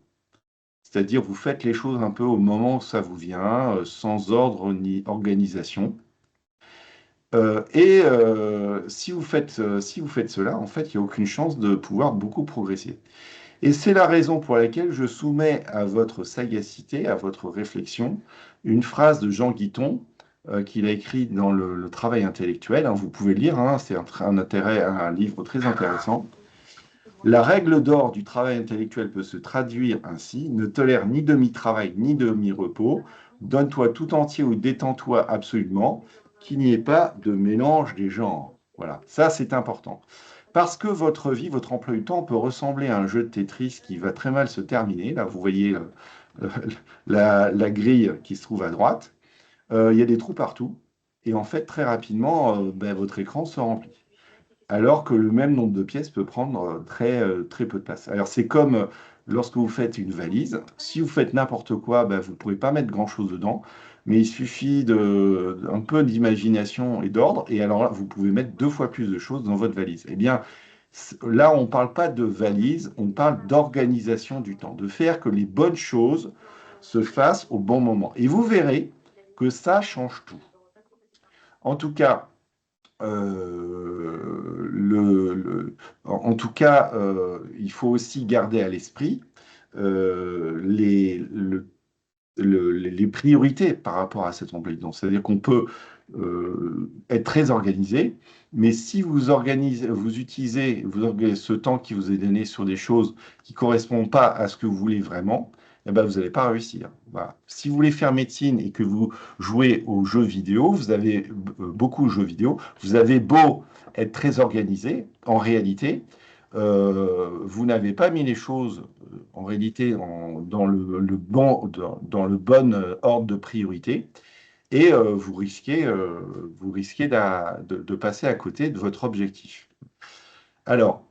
c'est-à-dire vous faites les choses un peu au moment où ça vous vient, sans ordre ni organisation. Si vous faites cela, en fait, il n'y a aucune chance de pouvoir beaucoup progresser. Et c'est la raison pour laquelle je soumets à votre sagacité, à votre réflexion, une phrase de Jean Guiton qu'il a écrit dans le Travail intellectuel. Hein, vous pouvez le lire, hein, c'est un livre très intéressant. La règle d'or du travail intellectuel peut se traduire ainsi: ne tolère ni demi-travail ni demi-repos, donne-toi tout entier ou détends-toi absolument, qu'il n'y ait pas de mélange des genres. Voilà, ça c'est important. Parce que votre vie, votre emploi du temps peut ressembler à un jeu de Tetris qui va très mal se terminer. Là, vous voyez euh, la grille qui se trouve à droite. Il y a des trous partout. Et en fait, très rapidement, ben, votre écran se remplit, alors que le même nombre de pièces peut prendre très peu de place. Alors c'est comme lorsque vous faites une valise, si vous faites n'importe quoi, ben, vous ne pourrez pas mettre grand-chose dedans, mais il suffit un peu d'imagination et d'ordre, et alors là, vous pouvez mettre 2 fois plus de choses dans votre valise. Eh bien, là, on ne parle pas de valise, on parle d'organisation du temps, de faire que les bonnes choses se fassent au bon moment. Et vous verrez que ça change tout. En tout cas, en tout cas, il faut aussi garder à l'esprit euh, les, le- les priorités par rapport à cet emploi du temps. C'est-à-dire qu'on peut être très organisé, mais si vous organisez, vous utilisez ce temps qui vous est donné sur des choses qui ne correspondent pas à ce que vous voulez vraiment, eh ben, vous n'allez pas réussir. Voilà. Si vous voulez faire médecine et que vous jouez aux jeux vidéo, vous avez beaucoup de jeux vidéo, vous avez beau être très organisé, en réalité, vous n'avez pas mis les choses en réalité dans dans le bon ordre de priorité et vous risquez de passer à côté de votre objectif. Alors,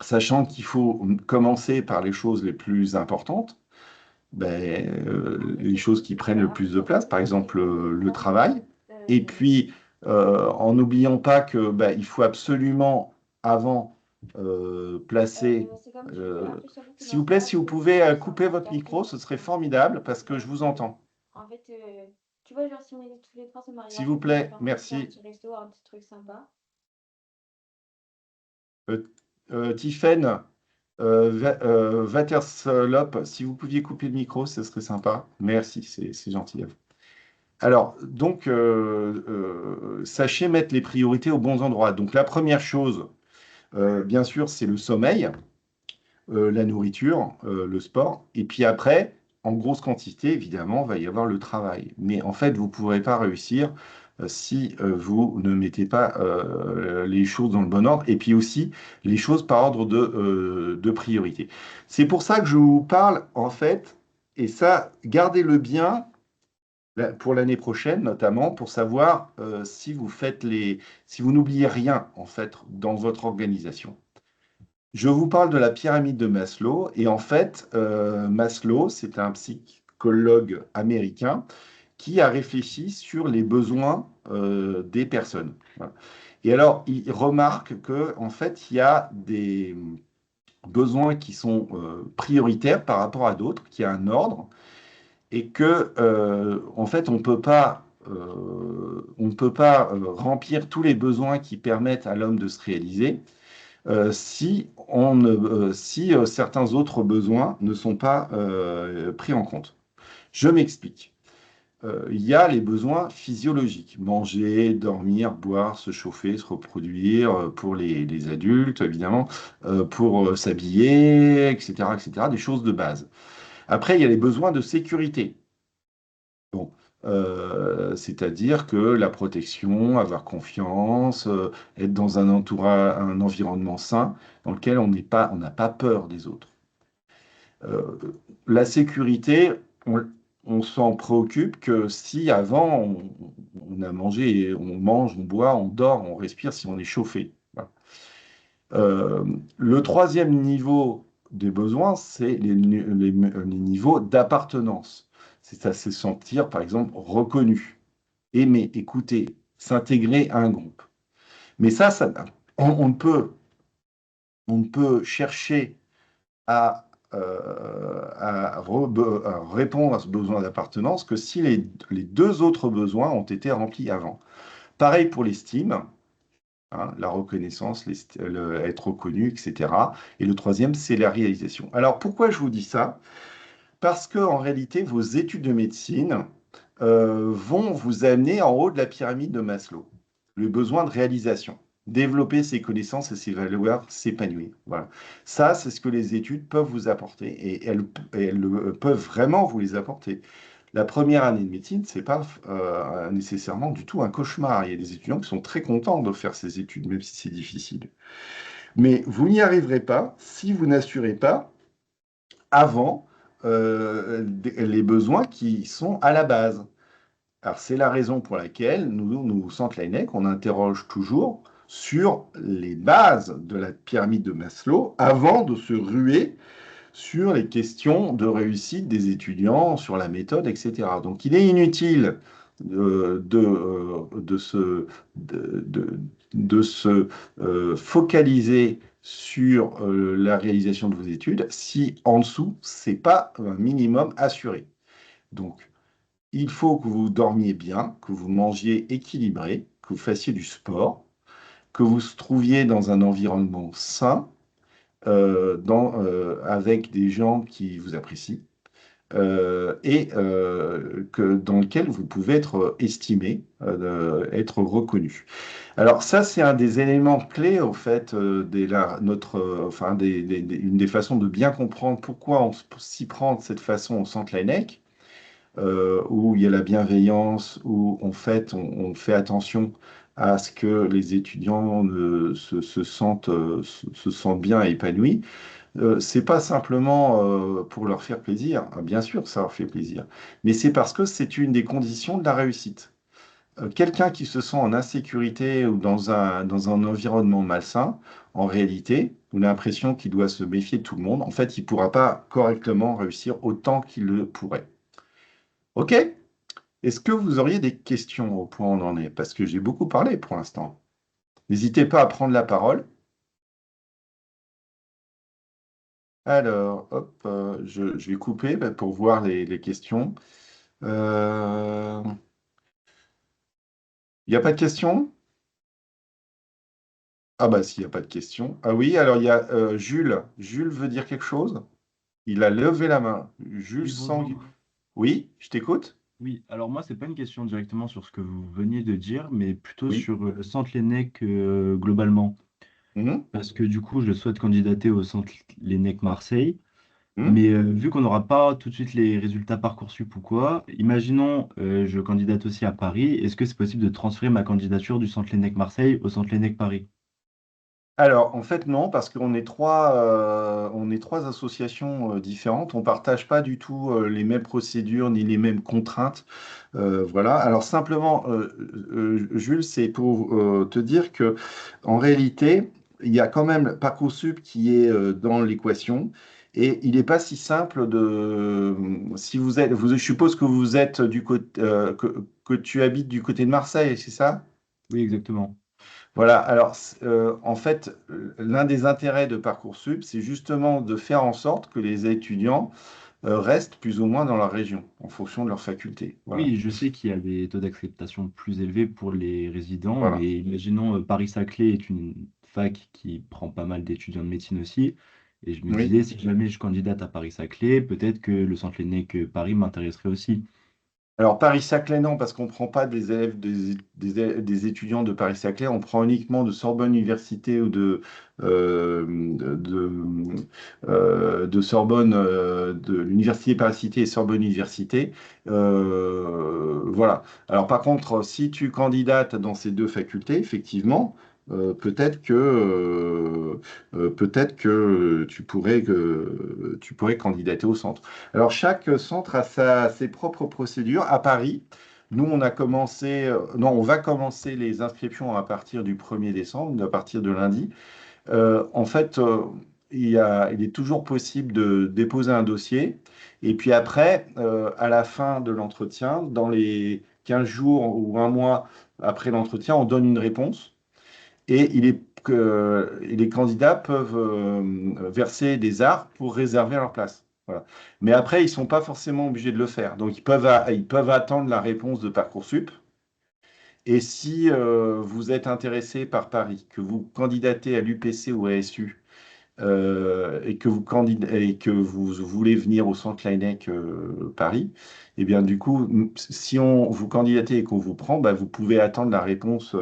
sachant qu'il faut commencer par les choses les plus importantes, ben, les choses qui prennent le plus de place, par exemple le travail, et puis en n'oubliant pas que ben, il faut absolument avant placer. S'il vous plaît, si vous pouvez couper votre micro, ce serait formidable parce que je vous entends. S'il vous plaît, merci. Euh, Tiffaine, Vaterslop, si vous pouviez couper le micro, ce serait sympa. Merci, c'est gentil à vous. Alors, donc, sachez mettre les priorités aux bons endroits. Donc, la première chose, bien sûr, c'est le sommeil, la nourriture, le sport. Et puis après, en grosse quantité, évidemment, va y avoir le travail. Mais en fait, vous ne pourrez pas réussir si vous ne mettez pas les choses dans le bon ordre. Et puis aussi, les choses par ordre de priorité. C'est pour ça que je vous parle, en fait, et ça, gardez-le bien pour l'année prochaine, notamment, pour savoir si vous faites si vous n'oubliez rien, en fait, dans votre organisation. Je vous parle de la pyramide de Maslow, et en fait, Maslow, c'est un psychologue américain qui a réfléchi sur les besoins des personnes. Voilà. Et alors, il remarque que, en fait, il y a des besoins qui sont prioritaires par rapport à d'autres, qui a un ordre, et que en fait on ne peut pas remplir tous les besoins qui permettent à l'homme de se réaliser si certains autres besoins ne sont pas pris en compte. Je m'explique. Il y a les besoins physiologiques, manger, dormir, boire, se chauffer, se reproduire, pour les adultes, évidemment, pour s'habiller, etc., etc., des choses de base. Après, il y a les besoins de sécurité. Bon, c'est-à-dire que la protection, avoir confiance, être dans un environnement sain dans lequel on n'a pas peur des autres. Euh, la sécurité, on s'en préoccupe que si avant on a mangé, on mange, on boit, on dort, on respire, si on est chauffé. Voilà. Le troisième niveau des besoins, c'est les niveaux d'appartenance. C'est à se sentir, par exemple, reconnu, aimé, écouté, s'intégrer à un groupe. Mais on ne peut, on ne peut chercher à répondre à ce besoin d'appartenance que si les deux autres besoins ont été remplis avant. Pareil pour l'estime, hein, la reconnaissance, être reconnu, etc. Et le troisième, c'est la réalisation. Alors pourquoi je vous dis ça? Parce que en réalité, vos études de médecine vont vous amener en haut de la pyramide de Maslow, le besoin de réalisation. Développer ses connaissances et ses valeurs, s'épanouir. Voilà. Ça, c'est ce que les études peuvent vous apporter et elles peuvent vraiment vous les apporter. La première année de médecine, c'est pas nécessairement du tout un cauchemar. Il y a des étudiants qui sont très contents de faire ces études, même si c'est difficile. Mais vous n'y arriverez pas si vous n'assurez pas avant les besoins qui sont à la base. Alors, c'est la raison pour laquelle nous, au Centre Laennec, on interroge toujours sur les bases de la pyramide de Maslow avant de se ruer sur les questions de réussite des étudiants, sur la méthode, etc. Donc, il est inutile de se, de se focaliser sur la réalisation de vos études si en dessous, c'est pas un minimum assuré. Donc, il faut que vous dormiez bien, que vous mangiez équilibré, que vous fassiez du sport, que vous vous trouviez dans un environnement sain, avec des gens qui vous apprécient, dans lequel vous pouvez être estimé, être reconnu. Alors ça, c'est un des éléments clés, au fait, une des façons de bien comprendre pourquoi on s'y prend de cette façon au Centre Laennec, où il y a la bienveillance, où en fait, on fait attention à ce que les étudiants se sentent bien et épanouis. C'est pas simplement pour leur faire plaisir. Ah, bien sûr, ça leur fait plaisir, mais c'est parce que c'est une des conditions de la réussite. Quelqu'un qui se sent en insécurité ou dans un environnement malsain, en réalité, on a l'impression qu'il doit se méfier de tout le monde. En fait, il ne pourra pas correctement réussir autant qu'il le pourrait. OK? Est-ce que vous auriez des questions au point où on en est? Parce que j'ai beaucoup parlé pour l'instant. N'hésitez pas à prendre la parole. Alors, hop, je vais couper pour voir les questions. Il n'y a pas de questions? Ah bah s'il n'y a pas de questions. Ah oui, alors il y a Jules. Jules veut dire quelque chose? Il a levé la main. Jules Oui, Sang. bonjour. Oui, je t'écoute? Oui, alors moi, c'est pas une question directement sur ce que vous veniez de dire, mais plutôt Oui. sur Centre Lennec globalement. Mhm, Parce que du coup, je souhaite candidater au Centre Lennec Marseille. mhm. Mais vu qu'on n'aura pas tout de suite les résultats Parcoursup ou quoi, imaginons je candidate aussi à Paris. Est-ce que c'est possible de transférer ma candidature du Centre Lennec Marseille au Centre Lennec Paris? Alors, en fait, non, parce on est trois associations différentes. On ne partage pas du tout les mêmes procédures ni les mêmes contraintes. Voilà. Alors, simplement, Jules, c'est pour te dire que, en réalité, il y a quand même Parcoursup qui est dans l'équation. Et il n'est pas si simple si vous êtes, je suppose que vous êtes du côté, que tu habites du côté de Marseille, c'est ça? Oui, exactement. Voilà, alors en fait, l'un des intérêts de Parcoursup, c'est justement de faire en sorte que les étudiants restent plus ou moins dans leur région, en fonction de leur faculté. Voilà, Oui, je sais qu'il y a des taux d'acceptation plus élevés pour les résidents, voilà. mais imaginons Paris-Saclay est une fac qui prend pas mal d'étudiants de médecine aussi. Et je me Oui. disais, si jamais je candidate à Paris-Saclay, peut-être que le Centre Lénec Paris m'intéresserait aussi. Alors Paris-Saclay, non, parce qu'on ne prend pas des élèves, des étudiants de Paris-Saclay, on prend uniquement de Sorbonne Université ou de Sorbonne, de l'Université Paris-Cité et Sorbonne Université. Voilà. Alors par contre, si tu candidates dans ces deux facultés, effectivement, peut-être que tu pourrais candidater au centre. Alors, chaque centre a ses propres procédures. À Paris, nous, non, on va commencer les inscriptions à partir du 1er décembre, à partir de lundi. En fait, il est toujours possible de déposer un dossier. Et puis après, à la fin de l'entretien, dans les 15 jours ou un mois après l'entretien, on donne une réponse. Et les candidats peuvent verser des arts pour réserver leur place. Voilà. Mais après, ils ne sont pas forcément obligés de le faire. Donc, ils peuvent attendre la réponse de Parcoursup. Et si vous êtes intéressé par Paris, que vous candidatez à l'UPC ou à SU, et que vous voulez venir au centre Laennec Paris, et bien du coup, si on vous candidatez et qu'on vous prend, bah, vous pouvez attendre la réponse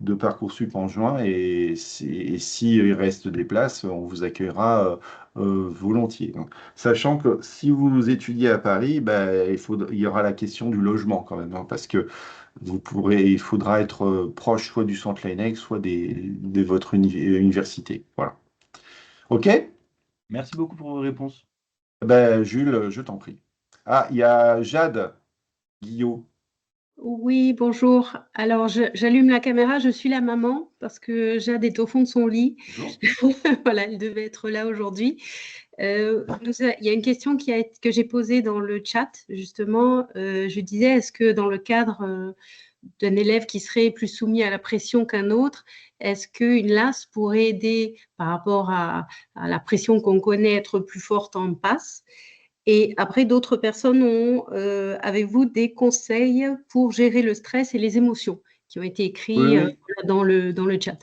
de Parcoursup en juin et si il reste des places, on vous accueillera volontiers. Donc, sachant que si vous étudiez à Paris, bah, il y aura la question du logement quand même, hein, parce que il faudra être proche soit du centre Laennec, soit de votre université. Voilà. OK? Merci beaucoup pour vos réponses. Ben, Jules, je t'en prie. Ah, il y a Jade Guillot. Oui, bonjour. Alors, j'allume la caméra, je suis la maman parce que Jade est au fond de son lit. Bonjour. Voilà, elle devait être là aujourd'hui. Il y a une question que j'ai posée dans le chat, justement. Je disais, est-ce que dans le cadre d'un élève qui serait plus soumis à la pression qu'un autre, est-ce qu'une LAS pourrait aider par rapport à la pression qu'on connaît être plus forte en passe? Et après, d'autres personnes avez-vous des conseils pour gérer le stress et les émotions qui ont été Oui, écrits oui. dans le chat?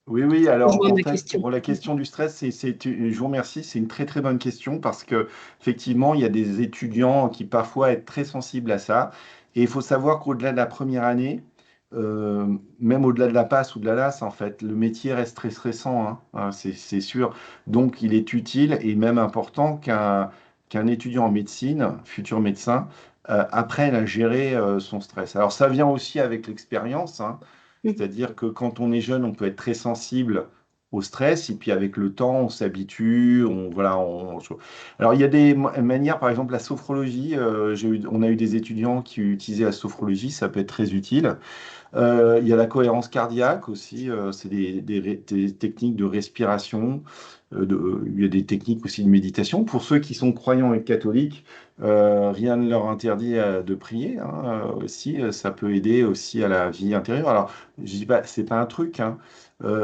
Oui, oui. Alors, Rejoins en ma fait, question. pour la question du stress, je vous remercie. C'est une très, très bonne question parce que, effectivement, il y a des étudiants qui parfois être très sensibles à ça. Et il faut savoir qu'au-delà de la première année, euh, même au-delà de la passe ou de la LAS, en fait, le métier reste très stressant, hein. C'est sûr. Donc, il est utile et même important qu'un étudiant en médecine, futur médecin, apprenne à gérer son stress. Alors, ça vient aussi avec l'expérience, hein. Mhm. C'est-à-dire que quand on est jeune, on peut être très sensible au stress, et puis avec le temps, on s'habitue. Voilà, Alors, il y a des manières, par exemple, la sophrologie. On a eu des étudiants qui utilisaient la sophrologie, ça peut être très utile. Il y a la cohérence cardiaque aussi, c'est des techniques de respiration. Il y a des techniques aussi de méditation. Pour ceux qui sont croyants et catholiques, rien ne leur interdit de prier, hein, aussi, ça peut aider aussi à la vie intérieure. Alors, je dis pas, c'est pas un truc, hein,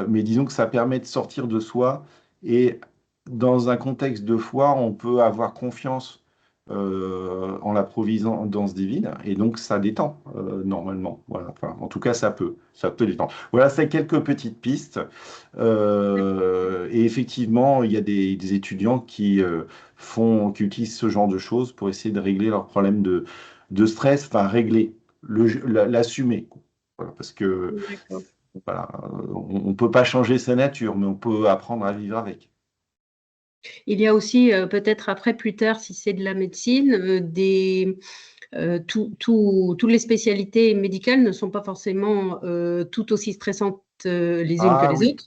mais disons que ça permet de sortir de soi et dans un contexte de foi, on peut avoir confiance en la providence divine et donc ça détend normalement. Voilà. Enfin, en tout cas, ça peut détendre. Voilà, c'est quelques petites pistes. Et effectivement, il y a des étudiants qui utilisent ce genre de choses pour essayer de régler leurs problèmes de stress, enfin régler, l'assumer. Voilà, parce que D'accord. voilà, on ne peut pas changer sa nature, mais on peut apprendre à vivre avec. Il y a aussi peut-être après, plus tard, si c'est de la médecine, toutes les spécialités médicales ne sont pas forcément tout aussi stressantes les unes que Ah les oui, autres.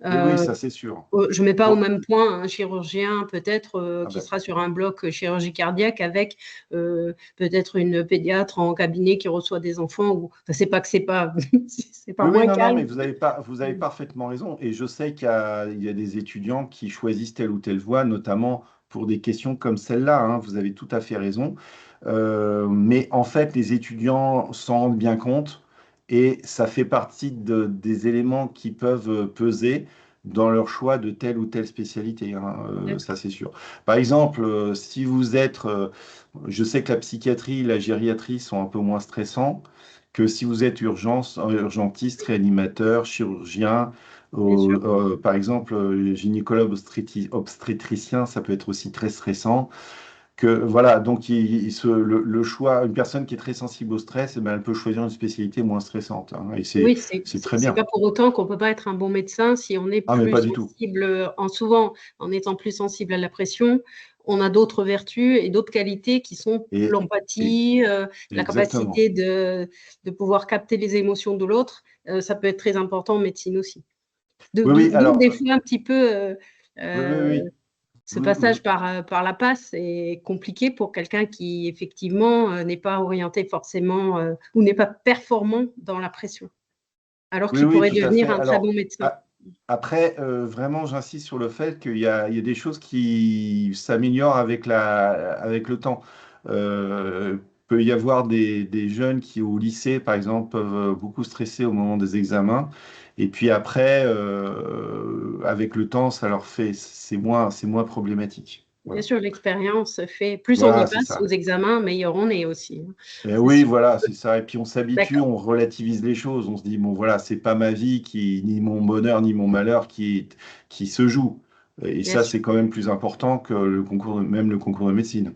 oui, oui, Euh, ça c'est sûr. je ne mets pas au Bon, même point un chirurgien peut-être ah qui ben, sera sur un bloc chirurgie cardiaque avec peut-être une pédiatre en cabinet qui reçoit des enfants. Enfin, c'est pas que c'est pas, c'est pas oui, oui, moins non, non, calme. mais vous avez parfaitement raison. Et je sais il y a des étudiants qui choisissent telle ou telle voie, notamment pour des questions comme celle-là, hein. Vous avez tout à fait raison. Mais en fait, les étudiants s'en rendent bien compte et ça fait partie des éléments qui peuvent peser dans leur choix de telle ou telle spécialité, hein. Ça, c'est sûr. Par exemple, si vous êtes, je sais que la psychiatrie, la gériatrie sont un peu moins stressants que si vous êtes urgentiste, réanimateur, chirurgien, Bien sûr. Par exemple, gynécologue obstétricien, ça peut être aussi très stressant. Que, voilà, donc le choix, une personne qui est très sensible au stress, eh ben, elle peut choisir une spécialité moins stressante, hein, et Oui, c'est très c'est bien. pas pour autant qu'on peut pas être un bon médecin si on est Ah, mais plus pas du tout. sensible, souvent, en étant plus sensible à la pression, on a d'autres vertus et d'autres qualités qui sont Et, et- l'empathie, la exactement. capacité de pouvoir capter les émotions de l'autre. Ça peut être très important en médecine aussi. Oui, oui, D'où alors, des fois un petit peu, oui, oui, heu, oui. ce passage par la passe est compliqué pour quelqu'un qui effectivement, n'est pas orienté forcément, ou n'est pas performant dans la pression. Alors Oui, qu'il oui, pourrait tout à devenir fait. un très Alors, bon médecin. a- après, vraiment, j'insiste sur le fait qu'il y a des choses qui s'améliorent avec le temps. Peut y avoir des jeunes qui, au lycée, par exemple, peuvent beaucoup stresser au moment des examens. Et puis après, avec le temps, c'est moins problématique. Bien Voilà. sûr, l'expérience fait plus on y Voilà, c'est passe aux ça. examens, meilleur on est aussi, hein, c'est Oui, sûr. voilà, c'est ça. Et puis on s'habitue, D'accord, on relativise les choses. On se dit, bon, voilà, c'est pas ma vie ni mon bonheur, ni mon malheur qui se joue. Et bien ça, sûr. c'est quand même plus important que même le concours de médecine.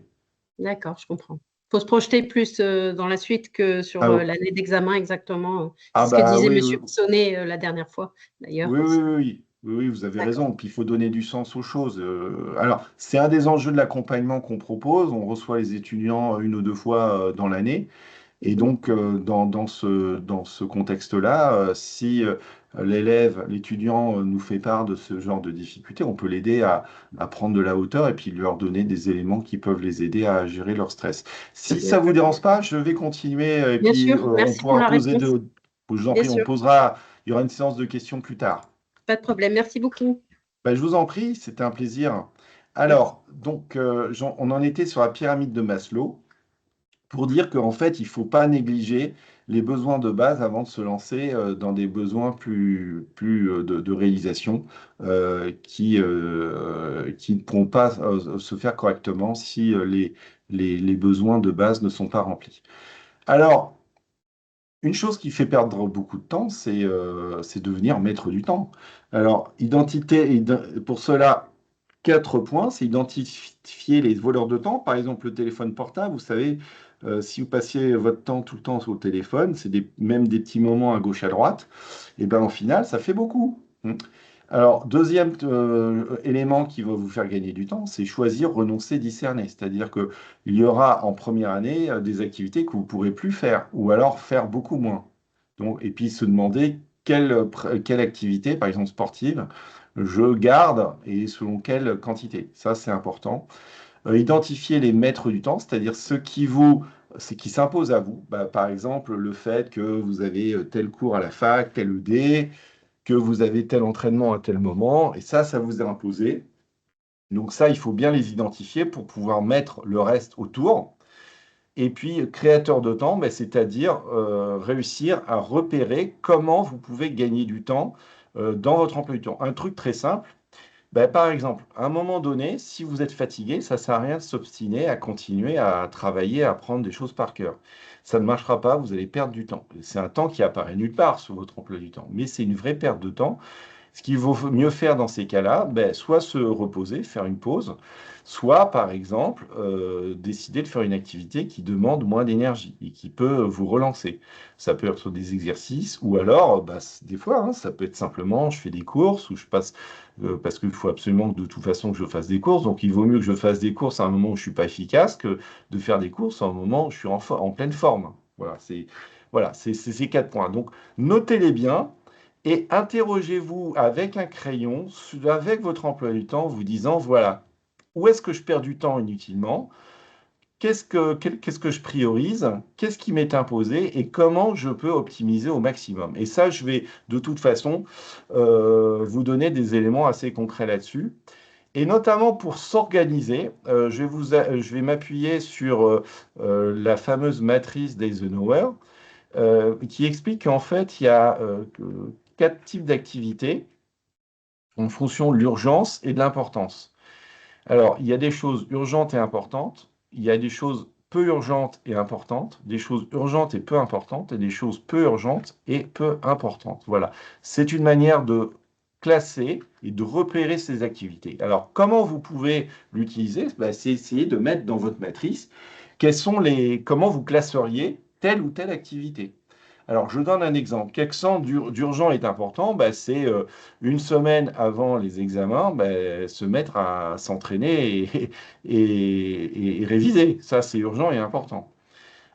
D'accord, je comprends. Il faut se projeter plus, dans la suite que sur, Ah, oh, l'année d'examen exactement. ah C'est ce que bah disait oui, monsieur oui, Bissonnette, la dernière fois d'ailleurs oui, oui, aussi. oui, oui, oui, oui, vous avez D'accord, raison. Puis il faut donner du sens aux choses. Alors, c'est un des enjeux de l'accompagnement qu'on propose. On reçoit les étudiants une ou deux fois dans l'année. Et mmh, donc, dans ce contexte-là, si l'étudiant nous fait part de ce genre de difficultés, on peut l'aider à prendre de la hauteur et puis leur donner des éléments qui peuvent les aider à gérer leur stress. Si ça vous d'accord. dérange pas, je vais continuer et Bien puis sûr, on merci pour pourra la poser réponse. je vous en Bien prie, sûr, il y aura une séance de questions plus tard. pas de problème. Merci beaucoup. Ben, je vous en prie, c'était un plaisir. Merci. Alors, donc, on en était sur la pyramide de Maslow, pour dire qu'en fait, il ne faut pas négliger les besoins de base avant de se lancer dans des besoins plus de réalisation qui ne pourront pas se faire correctement si les besoins de base ne sont pas remplis. Alors, une chose qui fait perdre beaucoup de temps, c'est devenir maître du temps. Alors, pour cela, 4 points, c'est identifier les voleurs de temps. Par exemple, le téléphone portable, vous savez, si vous passiez votre temps tout le temps sur le téléphone, même des petits moments à gauche, à droite, et ben au final, ça fait beaucoup. Alors, deuxième élément qui va vous faire gagner du temps, c'est choisir, renoncer, discerner. C'est-à-dire qu'il y aura en première année des activités que vous ne pourrez plus faire, ou alors faire beaucoup moins. Donc, et puis se demander quelle activité, par exemple sportive, je garde et selon quelle quantité. Ça, c'est important. Identifier les maîtres du temps, c'est-à-dire ce qui s'impose à vous. Bah, par exemple, le fait que vous avez tel cours à la fac, tel ED, que vous avez tel entraînement à tel moment, et ça vous est imposé. Donc ça, il faut bien les identifier pour pouvoir mettre le reste autour. Et puis, créateur de temps, ben, c'est-à-dire réussir à repérer comment vous pouvez gagner du temps dans votre emploi du temps. Un truc très simple, ben, par exemple, à un moment donné, si vous êtes fatigué, ça ne sert à rien de s'obstiner à continuer à travailler, à apprendre des choses par cœur. Ça ne marchera pas, vous allez perdre du temps. C'est un temps qui apparaît nulle part sur votre emploi du temps, mais c'est une vraie perte de temps. Ce qu'il vaut mieux faire dans ces cas-là, ben, soit se reposer, faire une pause, soit, par exemple, décider de faire une activité qui demande moins d'énergie et qui peut vous relancer. Ça peut être des exercices, ou alors, bah, des fois, hein, ça peut être simplement, je fais des courses, ou je passe, parce qu'il faut absolument de toute façon que je fasse des courses, donc il vaut mieux que je fasse des courses à un moment où je ne suis pas efficace que de faire des courses à un moment où je suis en pleine forme. Voilà, c'est ces 4 points. Donc, notez-les bien. Et interrogez-vous avec un crayon, avec votre emploi du temps, vous disant, voilà, où est-ce que je perds du temps inutilement? Qu'est-ce que je priorise? Qu'est-ce qui m'est imposé? Et comment je peux optimiser au maximum? Et ça, je vais de toute façon vous donner des éléments assez concrets là-dessus. Et notamment pour s'organiser, je vais m'appuyer sur la fameuse matrice d'Eisenhower qui explique qu'en fait, il y a 4 types d'activités en fonction de l'urgence et de l'importance. Alors, il y a des choses urgentes et importantes, il y a des choses peu urgentes et importantes, des choses urgentes et peu importantes, et des choses peu urgentes et peu importantes. Voilà. C'est une manière de classer et de repérer ces activités. Alors, comment vous pouvez l'utiliser? C'est essayer de mettre dans votre matrice comment vous classeriez telle ou telle activité. Alors, je donne un exemple. Qu'accent d'urgent est important? C'est une semaine avant les examens, se mettre à s'entraîner et réviser. Ça, c'est urgent et important.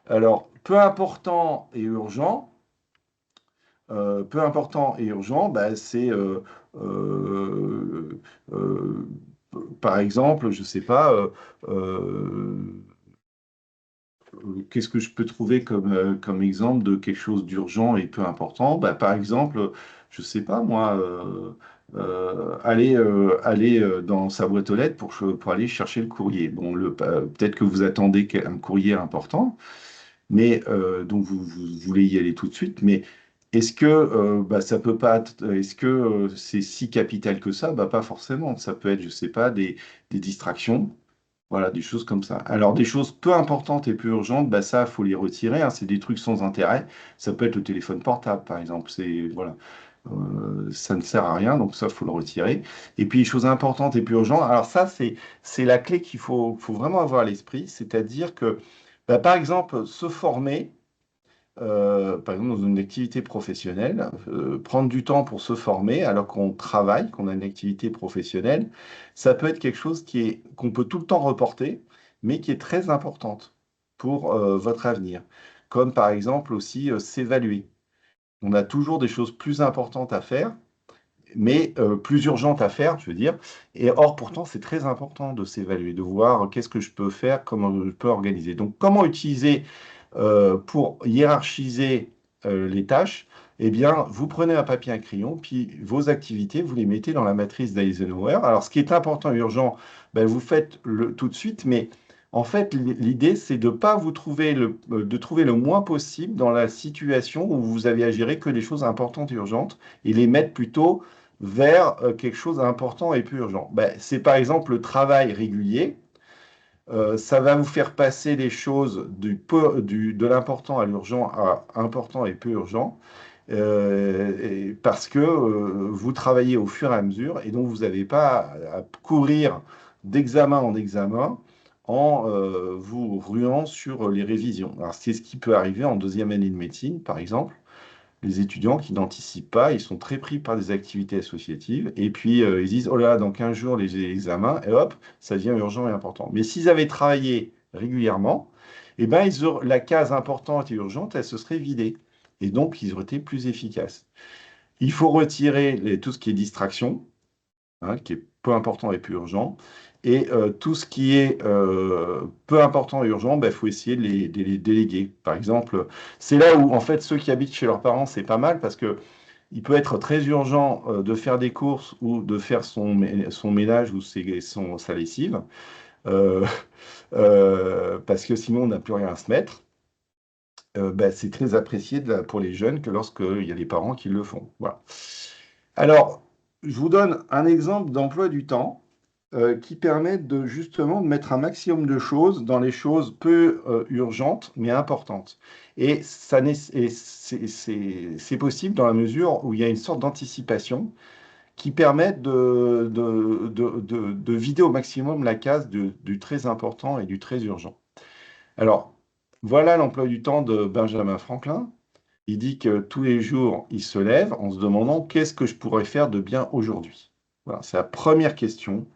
Alors, peu important et urgent, c'est euh, euh, par exemple, je ne sais pas, qu'est-ce que je peux trouver comme exemple de quelque chose d'urgent et peu important? Par exemple, je ne sais pas moi, aller dans sa boîte aux lettres pour aller chercher le courrier. Bon, peut-être que vous attendez un courrier important, mais donc vous voulez y aller tout de suite, mais est-ce que ça peut pas est-ce que c'est si capital que ça? Pas forcément. Ça peut être, je sais pas, des distractions. Voilà, des choses comme ça. Alors, des choses peu importantes et peu urgentes, ça, il faut les retirer, hein. C'est des trucs sans intérêt. Ça peut être le téléphone portable, par exemple. Voilà. Ça ne sert à rien, donc ça, il faut le retirer. Et puis, les choses importantes et peu urgentes. Alors, ça, c'est la clé qu'il faut vraiment avoir à l'esprit. C'est-à-dire que, par exemple, se former, par exemple, dans une activité professionnelle, prendre du temps pour se former alors qu'on travaille, qu'on a une activité professionnelle, ça peut être quelque chose qu'on peut tout le temps reporter, mais qui est très importante pour votre avenir. Comme par exemple aussi s'évaluer. On a toujours des choses plus importantes à faire, mais plus urgentes à faire, je veux dire. Et or, pourtant, c'est très important de s'évaluer, de voir qu'est-ce que je peux faire, comment je peux organiser. Donc, comment utiliser pour hiérarchiser les tâches, eh bien, vous prenez un papier, un crayon, puis vos activités, vous les mettez dans la matrice d'Eisenhower. Alors, ce qui est important et urgent, vous faites tout de suite, mais en fait, l'idée, c'est de pas vous trouver de trouver le moins possible dans la situation où vous avez à gérer que des choses importantes et urgentes, et les mettre plutôt vers quelque chose d'important et plus urgent. C'est par exemple le travail régulier. Ça va vous faire passer les choses de l'important à l'urgent à important et peu urgent, parce que vous travaillez au fur et à mesure et donc vous n'avez pas à courir d'examen en examen en vous ruant sur les révisions. Alors, c'est ce qui peut arriver en deuxième année de médecine, par exemple. Les étudiants qui n'anticipent pas, ils sont très pris par des activités associatives, et puis ils disent, oh là, dans 15 jours, les examens, et hop, ça devient urgent et important. Mais s'ils avaient travaillé régulièrement, la case importante et urgente, elle se serait vidée. Et donc, ils auraient été plus efficaces. Il faut retirer tout ce qui est distraction, hein, qui est peu important et peu urgent. Et tout ce qui est peu important et urgent, il faut essayer de les déléguer. Par exemple, c'est là où, en fait, ceux qui habitent chez leurs parents, c'est pas mal parce que il peut être très urgent de faire des courses ou de faire son ménage ou sa lessive, euh, parce que sinon, on n'a plus rien à se mettre. C'est très apprécié pour les jeunes que lorsqu'il y a les parents qui le font. Voilà. Alors, je vous donne un exemple d'emploi du temps qui permet justement de mettre un maximum de choses dans les choses peu urgentes mais importantes. Et c'est possible dans la mesure où il y a une sorte d'anticipation qui permet de vider au maximum la case du très important et du très urgent. Alors, voilà l'emploi du temps de Benjamin Franklin. Il dit que tous les jours, il se lève en se demandant qu'est-ce que je pourrais faire de bien aujourd'hui. Voilà, c'est la première question.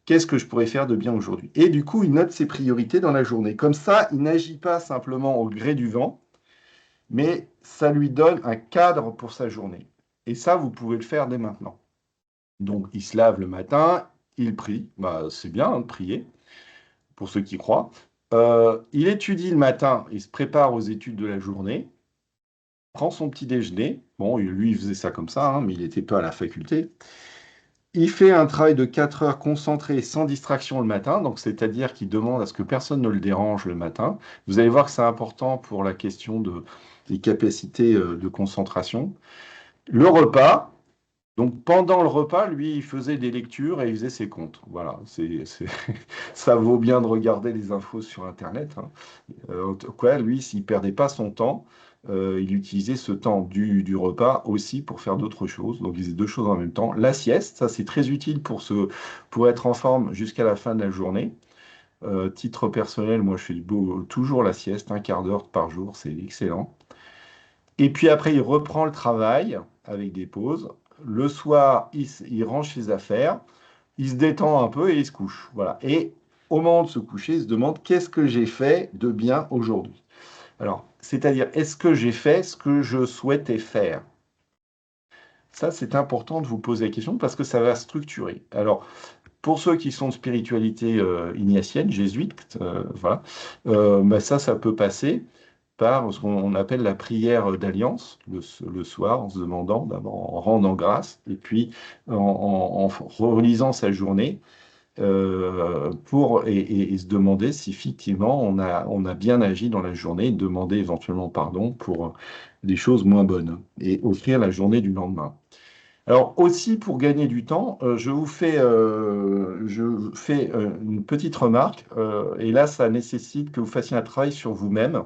Qu'est-ce que je pourrais faire de bien aujourd'hui? Et du coup, il note ses priorités dans la journée. Comme ça, il n'agit pas simplement au gré du vent, mais ça lui donne un cadre pour sa journée. Et ça, vous pouvez le faire dès maintenant. Donc, il se lave le matin, il prie. C'est bien hein, de prier, pour ceux qui croient. Il étudie le matin, il se prépare aux études de la journée, prend son petit déjeuner. Bon, lui, il faisait ça comme ça, hein, mais il n'était pas à la faculté. Il fait un travail de 4 heures concentré, sans distraction le matin, donc c'est-à-dire qu'il demande à ce que personne ne le dérange le matin. Vous allez voir que c'est important pour la question des capacités de concentration. Le repas, donc pendant le repas, lui, il faisait des lectures et il faisait ses comptes. Voilà, ça vaut bien de regarder les infos sur Internet, hein. En tout cas, lui, s'il ne perdait pas son temps, il utilisait ce temps du repas aussi pour faire d'autres choses. Donc, il faisait deux choses en même temps. La sieste, ça c'est très utile pour être en forme jusqu'à la fin de la journée. Titre personnel, moi je fais toujours la sieste, un quart d'heure par jour, c'est excellent. Et puis après, il reprend le travail avec des pauses. Le soir, il range ses affaires, il se détend un peu et il se couche. Voilà. Et au moment de se coucher, il se demande qu'est-ce que j'ai fait de bien aujourd'hui. Alors, c'est-à-dire, est-ce que j'ai fait ce que je souhaitais faire? Ça, c'est important de vous poser la question parce que ça va structurer. Alors, pour ceux qui sont de spiritualité ignatienne, jésuite, voilà, bah ça peut passer par ce qu'on appelle la prière d'alliance le soir, en se demandant, d'abord en rendant grâce, et puis en relisant sa journée, et se demander si effectivement on a bien agi dans la journée, demander éventuellement pardon pour des choses moins bonnes, et offrir la journée du lendemain. Alors aussi pour gagner du temps, je fais une petite remarque, et là ça nécessite que vous fassiez un travail sur vous-même.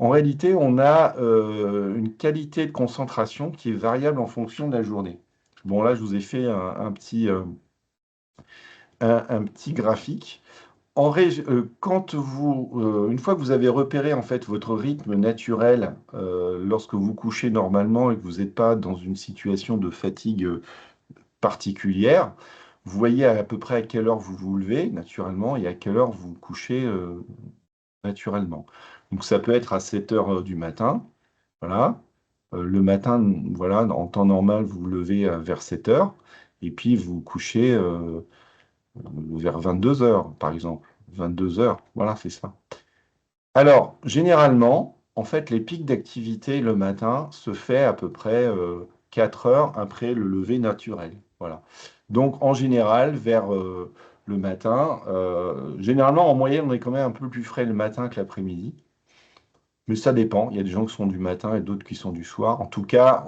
En réalité, on a une qualité de concentration qui est variable en fonction de la journée. Bon, là, je vous ai fait un petit graphique. Une fois que vous avez repéré en fait votre rythme naturel, lorsque vous couchez normalement et que vous n'êtes pas dans une situation de fatigue particulière, vous voyez à peu près à quelle heure vous vous levez naturellement et à quelle heure vous vous couchez naturellement. Donc ça peut être à 7 heures du matin, voilà. Le matin, voilà, en temps normal, vous vous levez vers 7 heures et puis vous vous couchez vers 22 heures, par exemple. 22 heures, voilà, c'est ça. Alors, généralement, en fait, les pics d'activité le matin se fait à peu près 4 heures après le lever naturel. Voilà. Donc, en général, vers le matin, généralement, en moyenne, on est quand même un peu plus frais le matin que l'après-midi. Mais ça dépend. Il y a des gens qui sont du matin et d'autres qui sont du soir. En tout cas,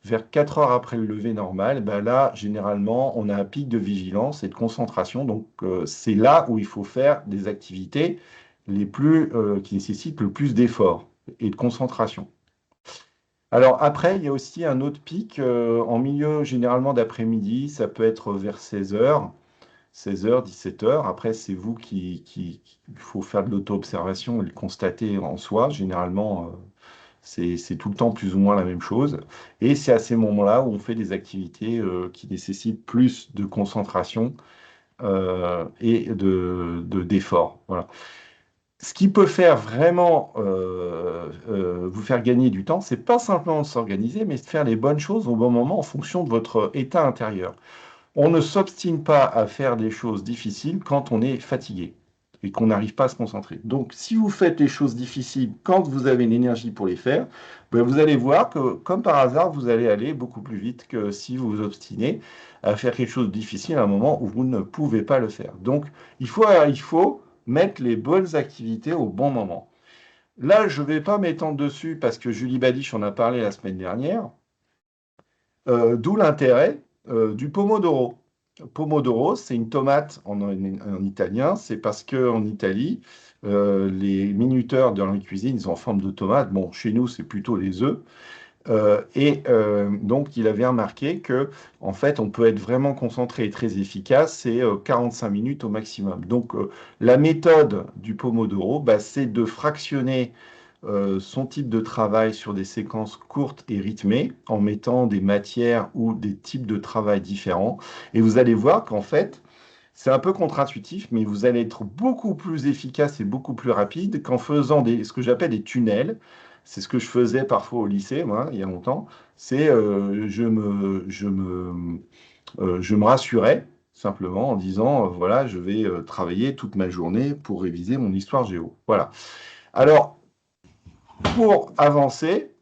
vers 4 heures après le lever normal, ben là, généralement, on a un pic de vigilance et de concentration. Donc, c'est là où il faut faire des activités qui nécessitent le plus d'efforts et de concentration. Alors après, il y a aussi un autre pic en milieu généralement d'après-midi. Ça peut être vers 16 heures. 16 heures, 17 heures. Après, c'est vous il faut faire de l'auto-observation et le constater en soi. Généralement, c'est tout le temps plus ou moins la même chose. Et c'est à ces moments-là où on fait des activités qui nécessitent plus de concentration et d'effort. Voilà. Ce qui peut faire vraiment vous faire gagner du temps, c'est pas simplement de s'organiser, mais de faire les bonnes choses au bon moment en fonction de votre état intérieur. On ne s'obstine pas à faire des choses difficiles quand on est fatigué et qu'on n'arrive pas à se concentrer. Donc, si vous faites les choses difficiles quand vous avez l'énergie pour les faire, ben, vous allez voir que, comme par hasard, vous allez aller beaucoup plus vite que si vous vous obstinez à faire quelque chose de difficile à un moment où vous ne pouvez pas le faire. Donc, il faut mettre les bonnes activités au bon moment. Là, je ne vais pas m'étendre dessus parce que Julie Badiche en a parlé la semaine dernière. D'où l'intérêt du pomodoro. Pomodoro, c'est une tomate en italien. C'est parce qu'en Italie, les minuteurs dans la cuisine, ils sont en forme de tomate. Bon, chez nous, c'est plutôt les œufs. Donc, il avait remarqué que, en fait, on peut être vraiment concentré et très efficace, c'est 45 minutes au maximum. Donc, la méthode du Pomodoro, bah, c'est de fractionner son type de travail sur des séquences courtes et rythmées en mettant des matières ou des types de travail différents. Et vous allez voir qu'en fait, c'est un peu contre-intuitif, mais vous allez être beaucoup plus efficace et beaucoup plus rapide qu'en faisant ce que j'appelle des tunnels. C'est ce que je faisais parfois au lycée, moi, il y a longtemps. C'est je me rassurais simplement en disant, voilà, je vais travailler toute ma journée pour réviser mon histoire géo. Voilà. Alors, pour avancer,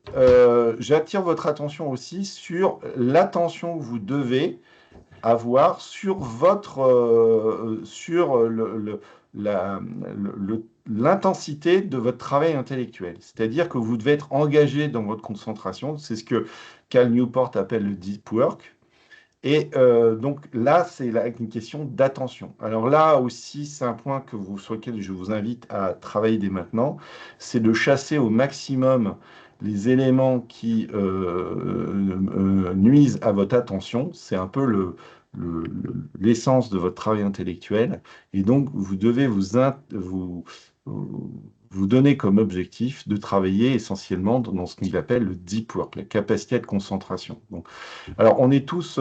j'attire votre attention aussi sur l'attention que vous devez avoir sur l'intensité de votre travail intellectuel. C'est-à-dire que vous devez être engagé dans votre concentration. C'est ce que Cal Newport appelle le deep work. Et donc là, c'est une question d'attention. Alors là aussi, c'est un point sur lequel je vous invite à travailler dès maintenant, c'est de chasser au maximum les éléments qui nuisent à votre attention. C'est un peu l'essence de votre travail intellectuel. Et donc, vous devez vous donner comme objectif de travailler essentiellement dans ce qu'il appelle le deep work, la capacité de concentration. Donc, alors, on est tous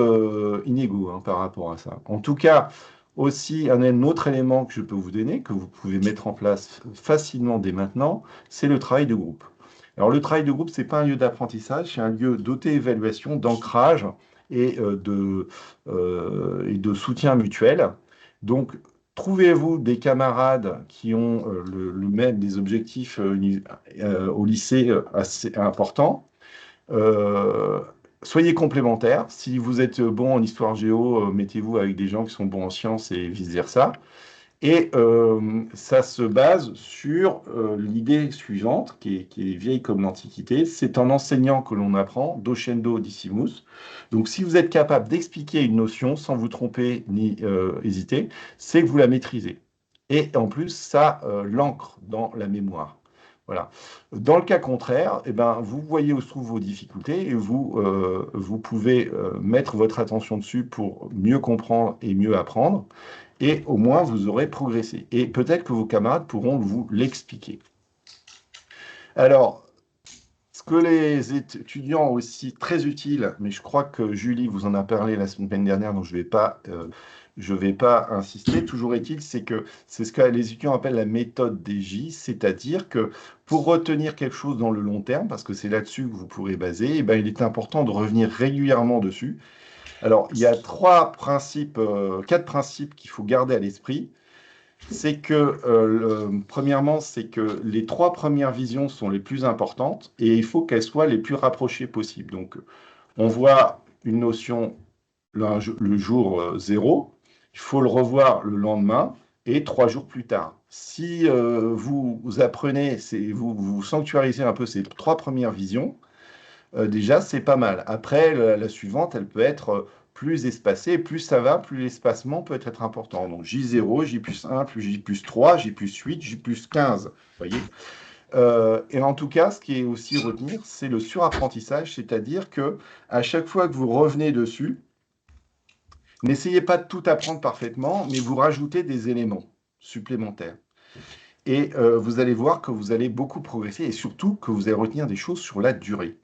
inégaux hein, par rapport à ça. En tout cas, aussi, un autre élément que je peux vous donner, que vous pouvez mettre en place facilement dès maintenant, c'est le travail de groupe. Alors, le travail de groupe, ce n'est pas un lieu d'apprentissage, c'est un lieu d'auto-évaluation, d'ancrage et de soutien mutuel. Donc, trouvez-vous des camarades qui ont des objectifs au lycée assez importants. Euh, Soyez complémentaires. Si vous êtes bon en histoire géo, mettez-vous avec des gens qui sont bons en sciences et vice-versa. Et ça se base sur l'idée suivante, qui est vieille comme l'Antiquité. C'est en enseignant que l'on apprend, docendo decimus. Donc si vous êtes capable d'expliquer une notion sans vous tromper ni hésiter, c'est que vous la maîtrisez. Et en plus, ça l'ancre dans la mémoire. Voilà. Dans le cas contraire, eh ben, vous voyez où se trouvent vos difficultés et vous pouvez mettre votre attention dessus pour mieux comprendre et mieux apprendre. Et au moins, vous aurez progressé. Et peut-être que vos camarades pourront vous l'expliquer. Alors, ce que les étudiants ont aussi très utile, mais je crois que Julie vous en a parlé la semaine dernière, donc je vais pas insister. Toujours est-il, c'est que c'est ce que les étudiants appellent la méthode DJ, c'est-à-dire que pour retenir quelque chose dans le long terme, parce que c'est là-dessus que vous pourrez baser, eh ben, il est important de revenir régulièrement dessus. Alors, il y a quatre principes qu'il faut garder à l'esprit. C'est que, premièrement, c'est que les trois premières visions sont les plus importantes et il faut qu'elles soient les plus rapprochées possibles. Donc, on voit une notion le jour 0, il faut le revoir le lendemain et 3 jours plus tard. Si vous apprenez, vous sanctuarisez un peu ces trois premières visions, déjà, c'est pas mal. Après, la suivante, elle peut être plus espacée. Plus ça va, plus l'espacement peut être important. Donc J0, J+1, plus J+3, J+8, J+15. Vous voyez? Et en tout cas, ce qui est aussi retenir, c'est le surapprentissage, c'est-à-dire que à chaque fois que vous revenez dessus, n'essayez pas de tout apprendre parfaitement, mais vous rajoutez des éléments supplémentaires. Et vous allez voir que vous allez beaucoup progresser et surtout que vous allez retenir des choses sur la durée.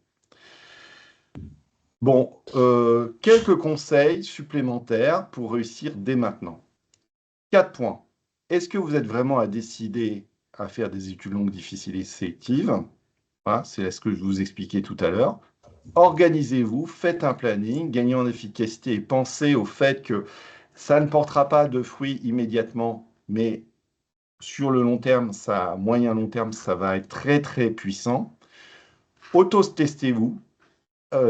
Bon, quelques conseils supplémentaires pour réussir dès maintenant. 4 points. Est-ce que vous êtes vraiment à décider à faire des études longues, difficiles et sélectives? Voilà, c'est ce que je vous expliquais tout à l'heure. Organisez-vous, faites un planning, gagnez en efficacité et pensez au fait que ça ne portera pas de fruits immédiatement, mais sur le long terme, moyen long terme, ça va être très très puissant. Auto-testez-vous.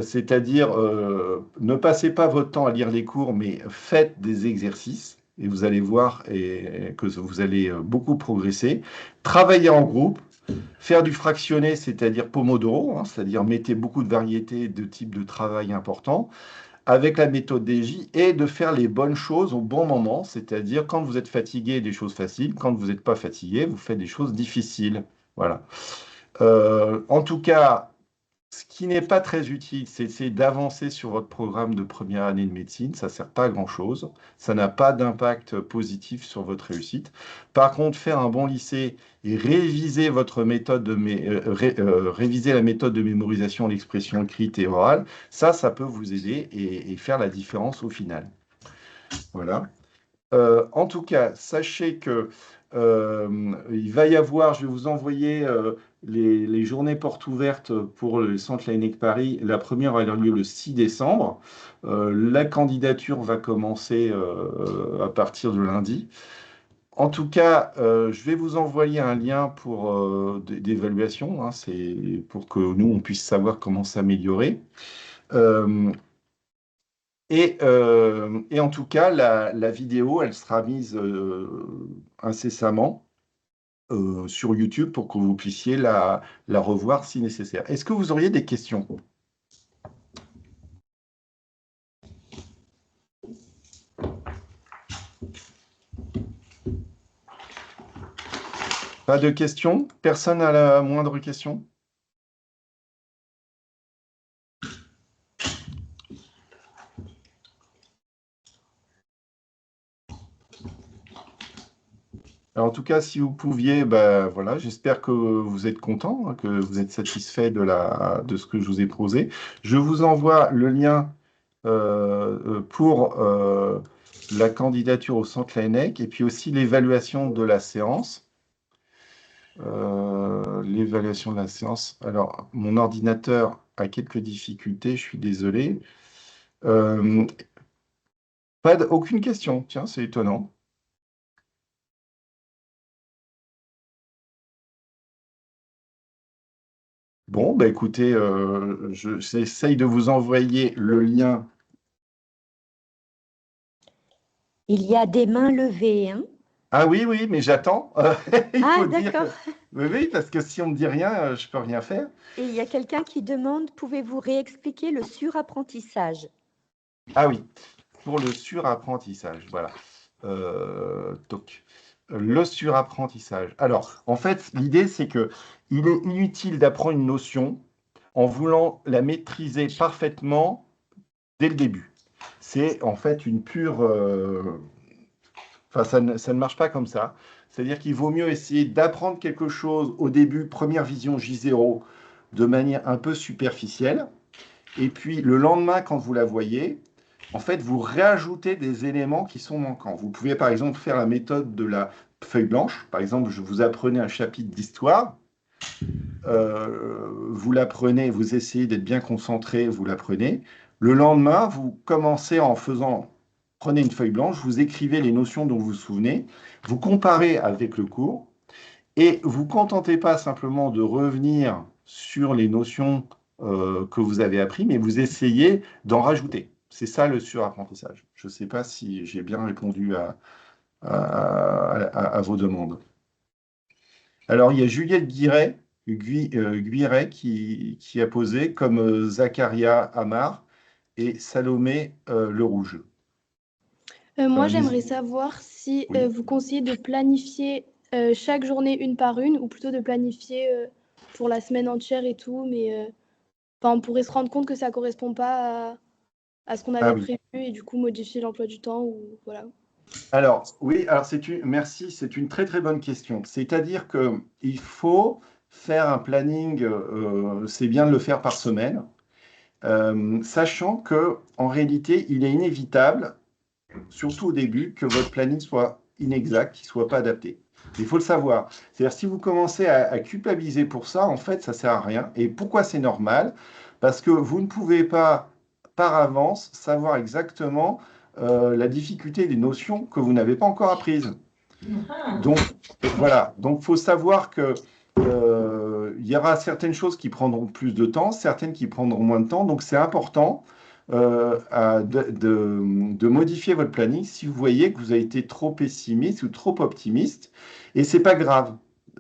C'est-à-dire, ne passez pas votre temps à lire les cours, mais faites des exercices et vous allez voir que vous allez beaucoup progresser. Travaillez en groupe, faire du fractionné, c'est-à-dire Pomodoro, hein, c'est-à-dire mettez beaucoup de variétés de types de travail importants avec la méthode DJ et de faire les bonnes choses au bon moment, c'est-à-dire quand vous êtes fatigué, des choses faciles, quand vous n'êtes pas fatigué, vous faites des choses difficiles. Voilà. En tout cas, ce qui n'est pas très utile, c'est d'essayer d'avancer sur votre programme de première année de médecine. Ça ne sert pas à grand-chose. Ça n'a pas d'impact positif sur votre réussite. Par contre, faire un bon lycée et réviser votre méthode réviser la méthode de mémorisation, l'expression écrite et orale, ça peut vous aider et faire la différence au final. Voilà. En tout cas, sachez que il va y avoir, je vais vous envoyer les journées portes ouvertes pour le Centre Laennec Paris. La première va avoir lieu le 6 décembre. La candidature va commencer à partir de lundi. En tout cas, je vais vous envoyer un lien d'évaluation, hein, c'est pour que nous, on puisse savoir comment s'améliorer. Et en tout cas, la vidéo, elle sera mise incessamment sur YouTube pour que vous puissiez la revoir si nécessaire. Est-ce que vous auriez des questions? Pas de questions? Personne n'a la moindre question? Alors, en tout cas, si vous pouviez, ben, voilà, j'espère que vous êtes content, hein, que vous êtes satisfait de ce que je vous ai posé. Je vous envoie le lien pour la candidature au Centre Laennec et puis aussi l'évaluation de la séance. L'évaluation de la séance. Alors, mon ordinateur a quelques difficultés, je suis désolé. Euh, aucune question, tiens, c'est étonnant. Bon, bah écoutez, j'essaye de vous envoyer le lien. Il y a des mains levées, hein? Ah oui, oui, mais j'attends. Il Ah, faut dire d'accord. Oui, oui, parce que si on me dit rien, je peux rien faire. Et il y a quelqu'un qui demande, pouvez-vous réexpliquer le surapprentissage? Ah oui, pour le surapprentissage, voilà. Donc, le surapprentissage. Alors, en fait, l'idée, c'est que il est inutile d'apprendre une notion en voulant la maîtriser parfaitement dès le début. C'est en fait une pure... Enfin, ça ne marche pas comme ça. C'est-à-dire qu'il vaut mieux essayer d'apprendre quelque chose au début, première vision J0, de manière un peu superficielle. Et puis, le lendemain, quand vous la voyez, en fait, vous rajoutez des éléments qui sont manquants. Vous pouvez, par exemple, faire la méthode de la feuille blanche. Par exemple, je vous apprenez un chapitre d'histoire. Vous l'apprenez, vous essayez d'être bien concentré, vous l'apprenez. Le lendemain, vous commencez en faisant, prenez une feuille blanche, vous écrivez les notions dont vous vous souvenez, vous comparez avec le cours, et vous ne vous contentez pas simplement de revenir sur les notions que vous avez apprises, mais vous essayez d'en rajouter. C'est ça le surapprentissage. Je ne sais pas si j'ai bien répondu à vos demandes. Alors, il y a Juliette Guiret qui a posé comme Zacharia Amar et Salomé Le Rouge. Moi, Euh, j'aimerais les- savoir si Oui. vous conseillez de planifier chaque journée une par une ou plutôt de planifier pour la semaine entière et tout, mais enfin, on pourrait se rendre compte que ça ne correspond pas à ce qu'on Ah avait oui. prévu et du coup modifier l'emploi du temps ou voilà. Alors, oui, alors merci, c'est une très très bonne question. C'est-à-dire qu'il faut faire un planning, c'est bien de le faire par semaine, sachant que en réalité, il est inévitable, surtout au début, que votre planning soit inexact, qu'il ne soit pas adapté. Il faut le savoir. C'est-à-dire, si vous commencez à culpabiliser pour ça, en fait, ça ne sert à rien. Et pourquoi c'est normal? Parce que vous ne pouvez pas, par avance, savoir exactement la difficulté des notions que vous n'avez pas encore apprises. Donc, voilà. Donc, il faut savoir que il y aura certaines choses qui prendront plus de temps, certaines qui prendront moins de temps. Donc, c'est important de modifier votre planning si vous voyez que vous avez été trop pessimiste ou trop optimiste. Et c'est pas grave.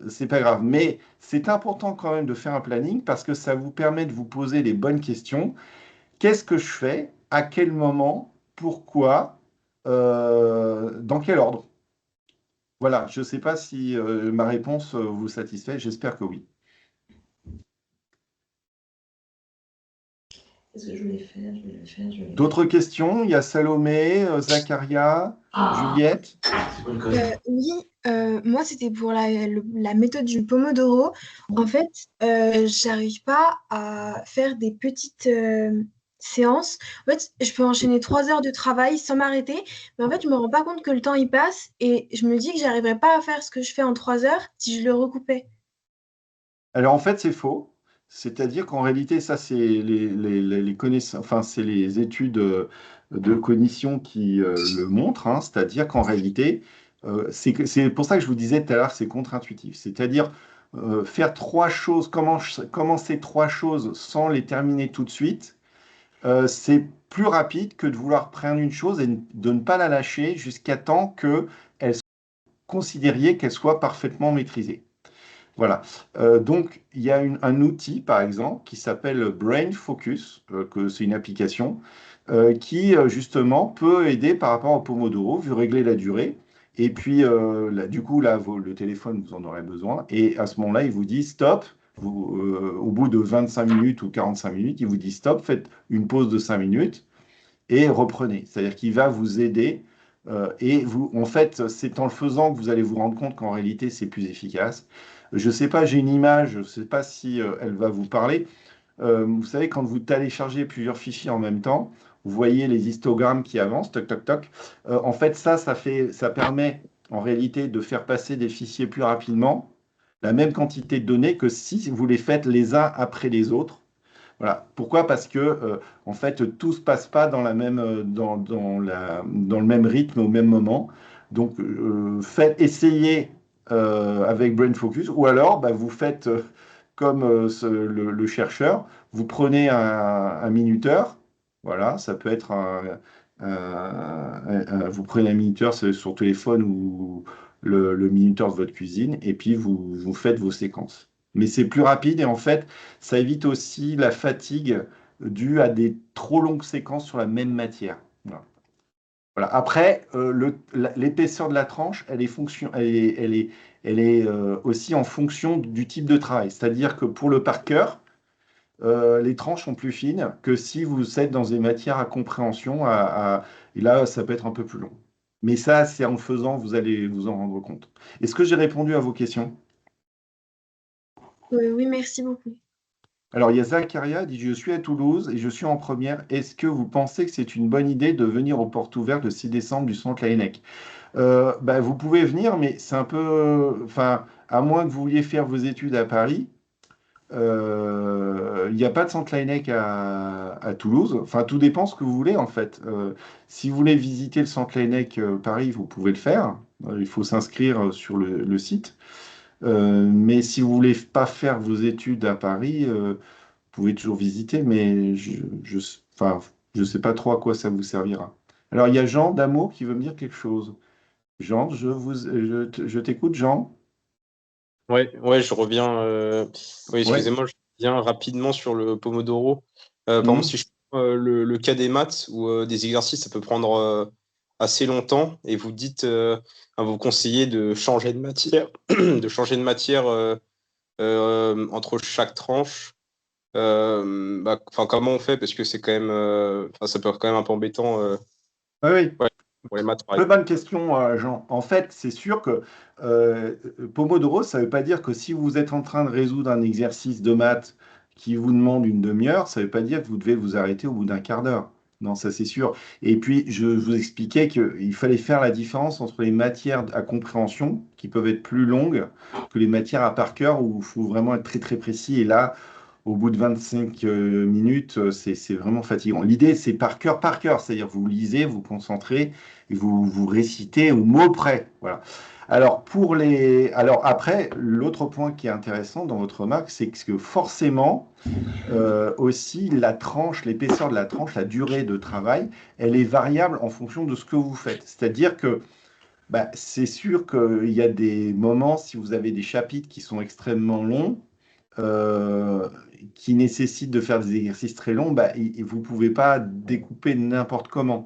C'est pas grave. Mais c'est important quand même de faire un planning parce que ça vous permet de vous poser les bonnes questions. Qu'est-ce que je fais? À quel moment? Pourquoi? Dans quel ordre? Voilà, je ne sais pas si ma réponse vous satisfait, j'espère que oui. Qu'est-ce que je voulais faire? Je voulais le faire, je voulais le D'autres questions? Il y a Salomé, Zacharia, Juliette. C'est quoi le code? Oui, moi c'était pour la méthode du Pomodoro. En fait, j'arrive pas à faire des petites séances. En fait, je peux enchaîner 3 heures de travail sans m'arrêter, mais en fait, je me rends pas compte que le temps il passe et je me dis que j'arriverais pas à faire ce que je fais en 3 heures si je le recoupais. Alors en fait, c'est faux. C'est-à-dire qu'en réalité, ça, c'est les connaissances, enfin, c'est les études de cognition qui le montrent, hein. C'est-à-dire qu'en réalité, c'est pour ça que je vous disais tout à l'heure, c'est contre-intuitif. C'est-à-dire faire trois choses, commencer trois choses sans les terminer tout de suite, c'est plus rapide que de vouloir prendre une chose et de ne pas la lâcher jusqu'à temps que elle considériez qu'elle soit parfaitement maîtrisée. Voilà. Donc, il y a un outil, par exemple, qui s'appelle Brain Focus, que c'est une application, qui, justement, peut aider par rapport au Pomodoro, vu régler la durée. Et puis, du coup, là, le téléphone, vous en aurez besoin. Et à ce moment-là, il vous dit stop. Au bout de 25 minutes ou 45 minutes, il vous dit stop, faites une pause de 5 minutes et reprenez. C'est-à-dire qu'il va vous aider. Et en fait, c'est en le faisant que vous allez vous rendre compte qu'en réalité, c'est plus efficace. Je ne sais pas, j'ai une image, je ne sais pas si elle va vous parler. Vous savez, quand vous téléchargez plusieurs fichiers en même temps, vous voyez les histogrammes qui avancent, toc, toc, toc. En fait, ça permet en réalité de faire passer des fichiers plus rapidement, la même quantité de données que si vous les faites les uns après les autres. Voilà. Pourquoi? Parce que en fait, tout ne se passe pas dans le même rythme au même moment. Donc, essayez avec Brain Focus, ou alors bah, vous faites comme le chercheur, vous prenez un minuteur. Voilà, ça peut être vous prenez un minuteur sur téléphone ou le minuteur de votre cuisine, et puis vous faites vos séquences. Mais c'est plus rapide et en fait, ça évite aussi la fatigue due à des trop longues séquences sur la même matière. Voilà. Voilà. Après, l'épaisseur de la tranche, elle est aussi en fonction du type de travail. C'est-à-dire que pour le par cœur, les tranches sont plus fines que si vous êtes dans des matières à compréhension, et là, ça peut être un peu plus long. Mais ça, c'est en le faisant, vous allez vous en rendre compte. Est-ce que j'ai répondu à vos questions? Oui, merci beaucoup. Alors, il y a Zacharia, dit, je suis à Toulouse et je suis en première. Est-ce que vous pensez que c'est une bonne idée de venir aux portes ouvertes le 6 décembre du centre Laennec? Bah, vous pouvez venir, mais c'est un peu... Enfin, à moins que vous vouliez faire vos études à Paris, il n'y a pas de centre Laennec à Toulouse. Enfin, tout dépend ce que vous voulez, en fait. Si vous voulez visiter le centre Laennec Paris, vous pouvez le faire. Il faut s'inscrire sur le site. Mais si vous voulez pas faire vos études à Paris, vous pouvez toujours visiter, mais enfin, je sais pas trop à quoi ça vous servira. Alors, il y a Jean d'Amour qui veut me dire quelque chose. Jean, je t'écoute, Jean. Ouais, je reviens. Oui, Ouais. excusez-moi, je reviens rapidement sur le Pomodoro. Par exemple, Mhm. si je prends le cas des maths ou des exercices, ça peut prendre assez longtemps et vous dites, vous conseillez de changer de matière, de changer de matière entre chaque tranche. Comment on fait? Parce que c'est quand même, ça peut être quand même un peu embêtant Oui, oui. ouais, pour les maths, par Très exemple. bonne question, Jean. En fait, c'est sûr que euh, Pomodoro, ça ne veut pas dire que si vous êtes en train de résoudre un exercice de maths qui vous demande une demi-heure, ça ne veut pas dire que vous devez vous arrêter au bout d'un quart d'heure. Non, ça c'est sûr. Et puis, je vous expliquais qu'il fallait faire la différence entre les matières à compréhension, qui peuvent être plus longues, que les matières à par cœur, où il faut vraiment être très très précis. Et là, au bout de 25 minutes, c'est vraiment fatigant. L'idée, c'est par cœur, c'est-à-dire vous lisez, vous concentrez, et vous récitez au mot près. Voilà. Alors après, l'autre point qui est intéressant dans votre remarque, c'est que forcément, aussi, la tranche, l'épaisseur de la tranche, la durée de travail, elle est variable en fonction de ce que vous faites. C'est-à-dire que bah, c'est sûr qu'il y a des moments, si vous avez des chapitres qui sont extrêmement longs, euh, qui nécessitent de faire des exercices très longs, bah, vous ne pouvez pas découper n'importe comment.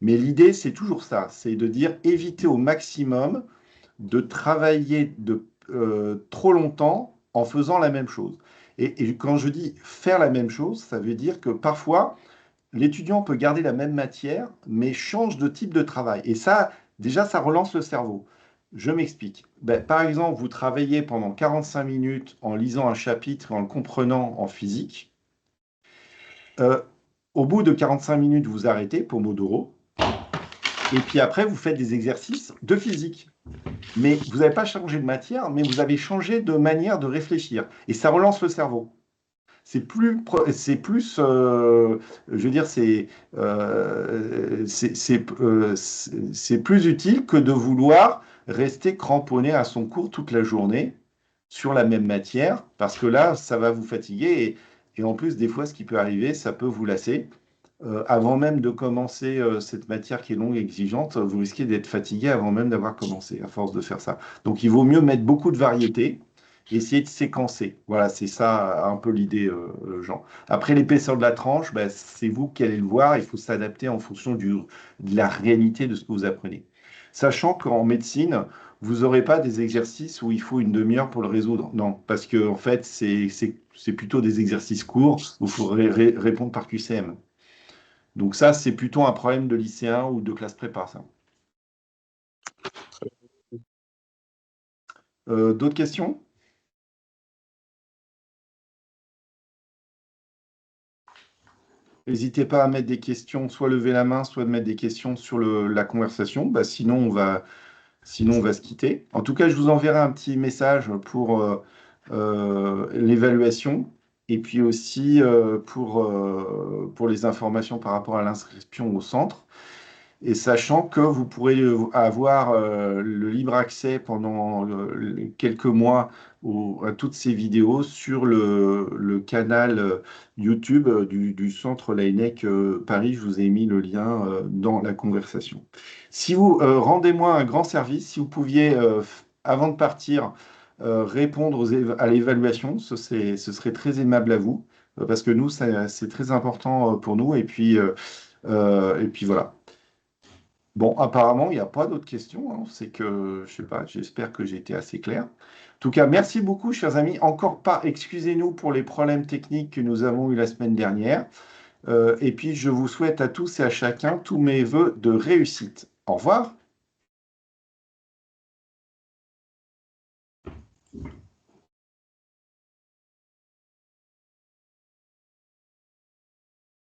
Mais l'idée, c'est toujours ça, c'est de dire éviter au maximum de travailler trop longtemps en faisant la même chose. Et quand je dis faire la même chose, ça veut dire que parfois, l'étudiant peut garder la même matière, mais change de type de travail. Et ça, déjà, ça relance le cerveau. Je m'explique. Ben, par exemple, vous travaillez pendant 45 minutes en lisant un chapitre et en le comprenant en physique. Euh, Au bout de 45 minutes, vous arrêtez, Pomodoro, et puis après, vous faites des exercices de physique. Mais vous n'avez pas changé de matière, mais vous avez changé de manière de réfléchir. Et ça relance le cerveau. Je veux dire, c'est plus utile que de vouloir rester cramponné à son cours toute la journée sur la même matière, parce que là, ça va vous fatiguer et en plus, des fois, ce qui peut arriver, ça peut vous lasser. Avant même de commencer cette matière qui est longue et exigeante, vous risquez d'être fatigué avant même d'avoir commencé, à force de faire ça. Donc, il vaut mieux mettre beaucoup de variété, essayer de séquencer. Voilà, c'est ça un peu l'idée, Jean. Après, l'épaisseur de la tranche, bah, c'est vous qui allez le voir. Il faut s'adapter en fonction de la réalité de ce que vous apprenez. sachant qu'en médecine, vous n'aurez pas des exercices où il faut une demi-heure pour le résoudre. Non, parce que en fait, c'est plutôt des exercices courts où il faut répondre par QCM. Donc ça, c'est plutôt un problème de lycéen ou de classe prépa, ça. D'autres questions? N'hésitez pas à mettre des questions, soit lever la main, soit de mettre des questions sur la conversation. Bah, sinon, on va se quitter. En tout cas, je vous enverrai un petit message pour l'évaluation et puis aussi pour les informations par rapport à l'inscription au centre. Et sachant que vous pourrez avoir le libre accès pendant quelques mois à toutes ces vidéos sur le canal YouTube du centre Laennec Paris. Je vous ai mis le lien dans la conversation. Si vous rendez-moi un grand service, si vous pouviez, avant de partir, répondre à l'évaluation, ce serait très aimable à vous, parce que nous, c'est très important pour nous. Et puis voilà. Bon, apparemment, il n'y a pas d'autres questions, hein. C'est que, je sais pas, j'espère que j'ai été assez clair. En tout cas, merci beaucoup, chers amis. Encore pas, excusez-nous pour les problèmes techniques que nous avons eu la semaine dernière. Et puis, je vous souhaite à tous et à chacun tous mes vœux de réussite. Au revoir.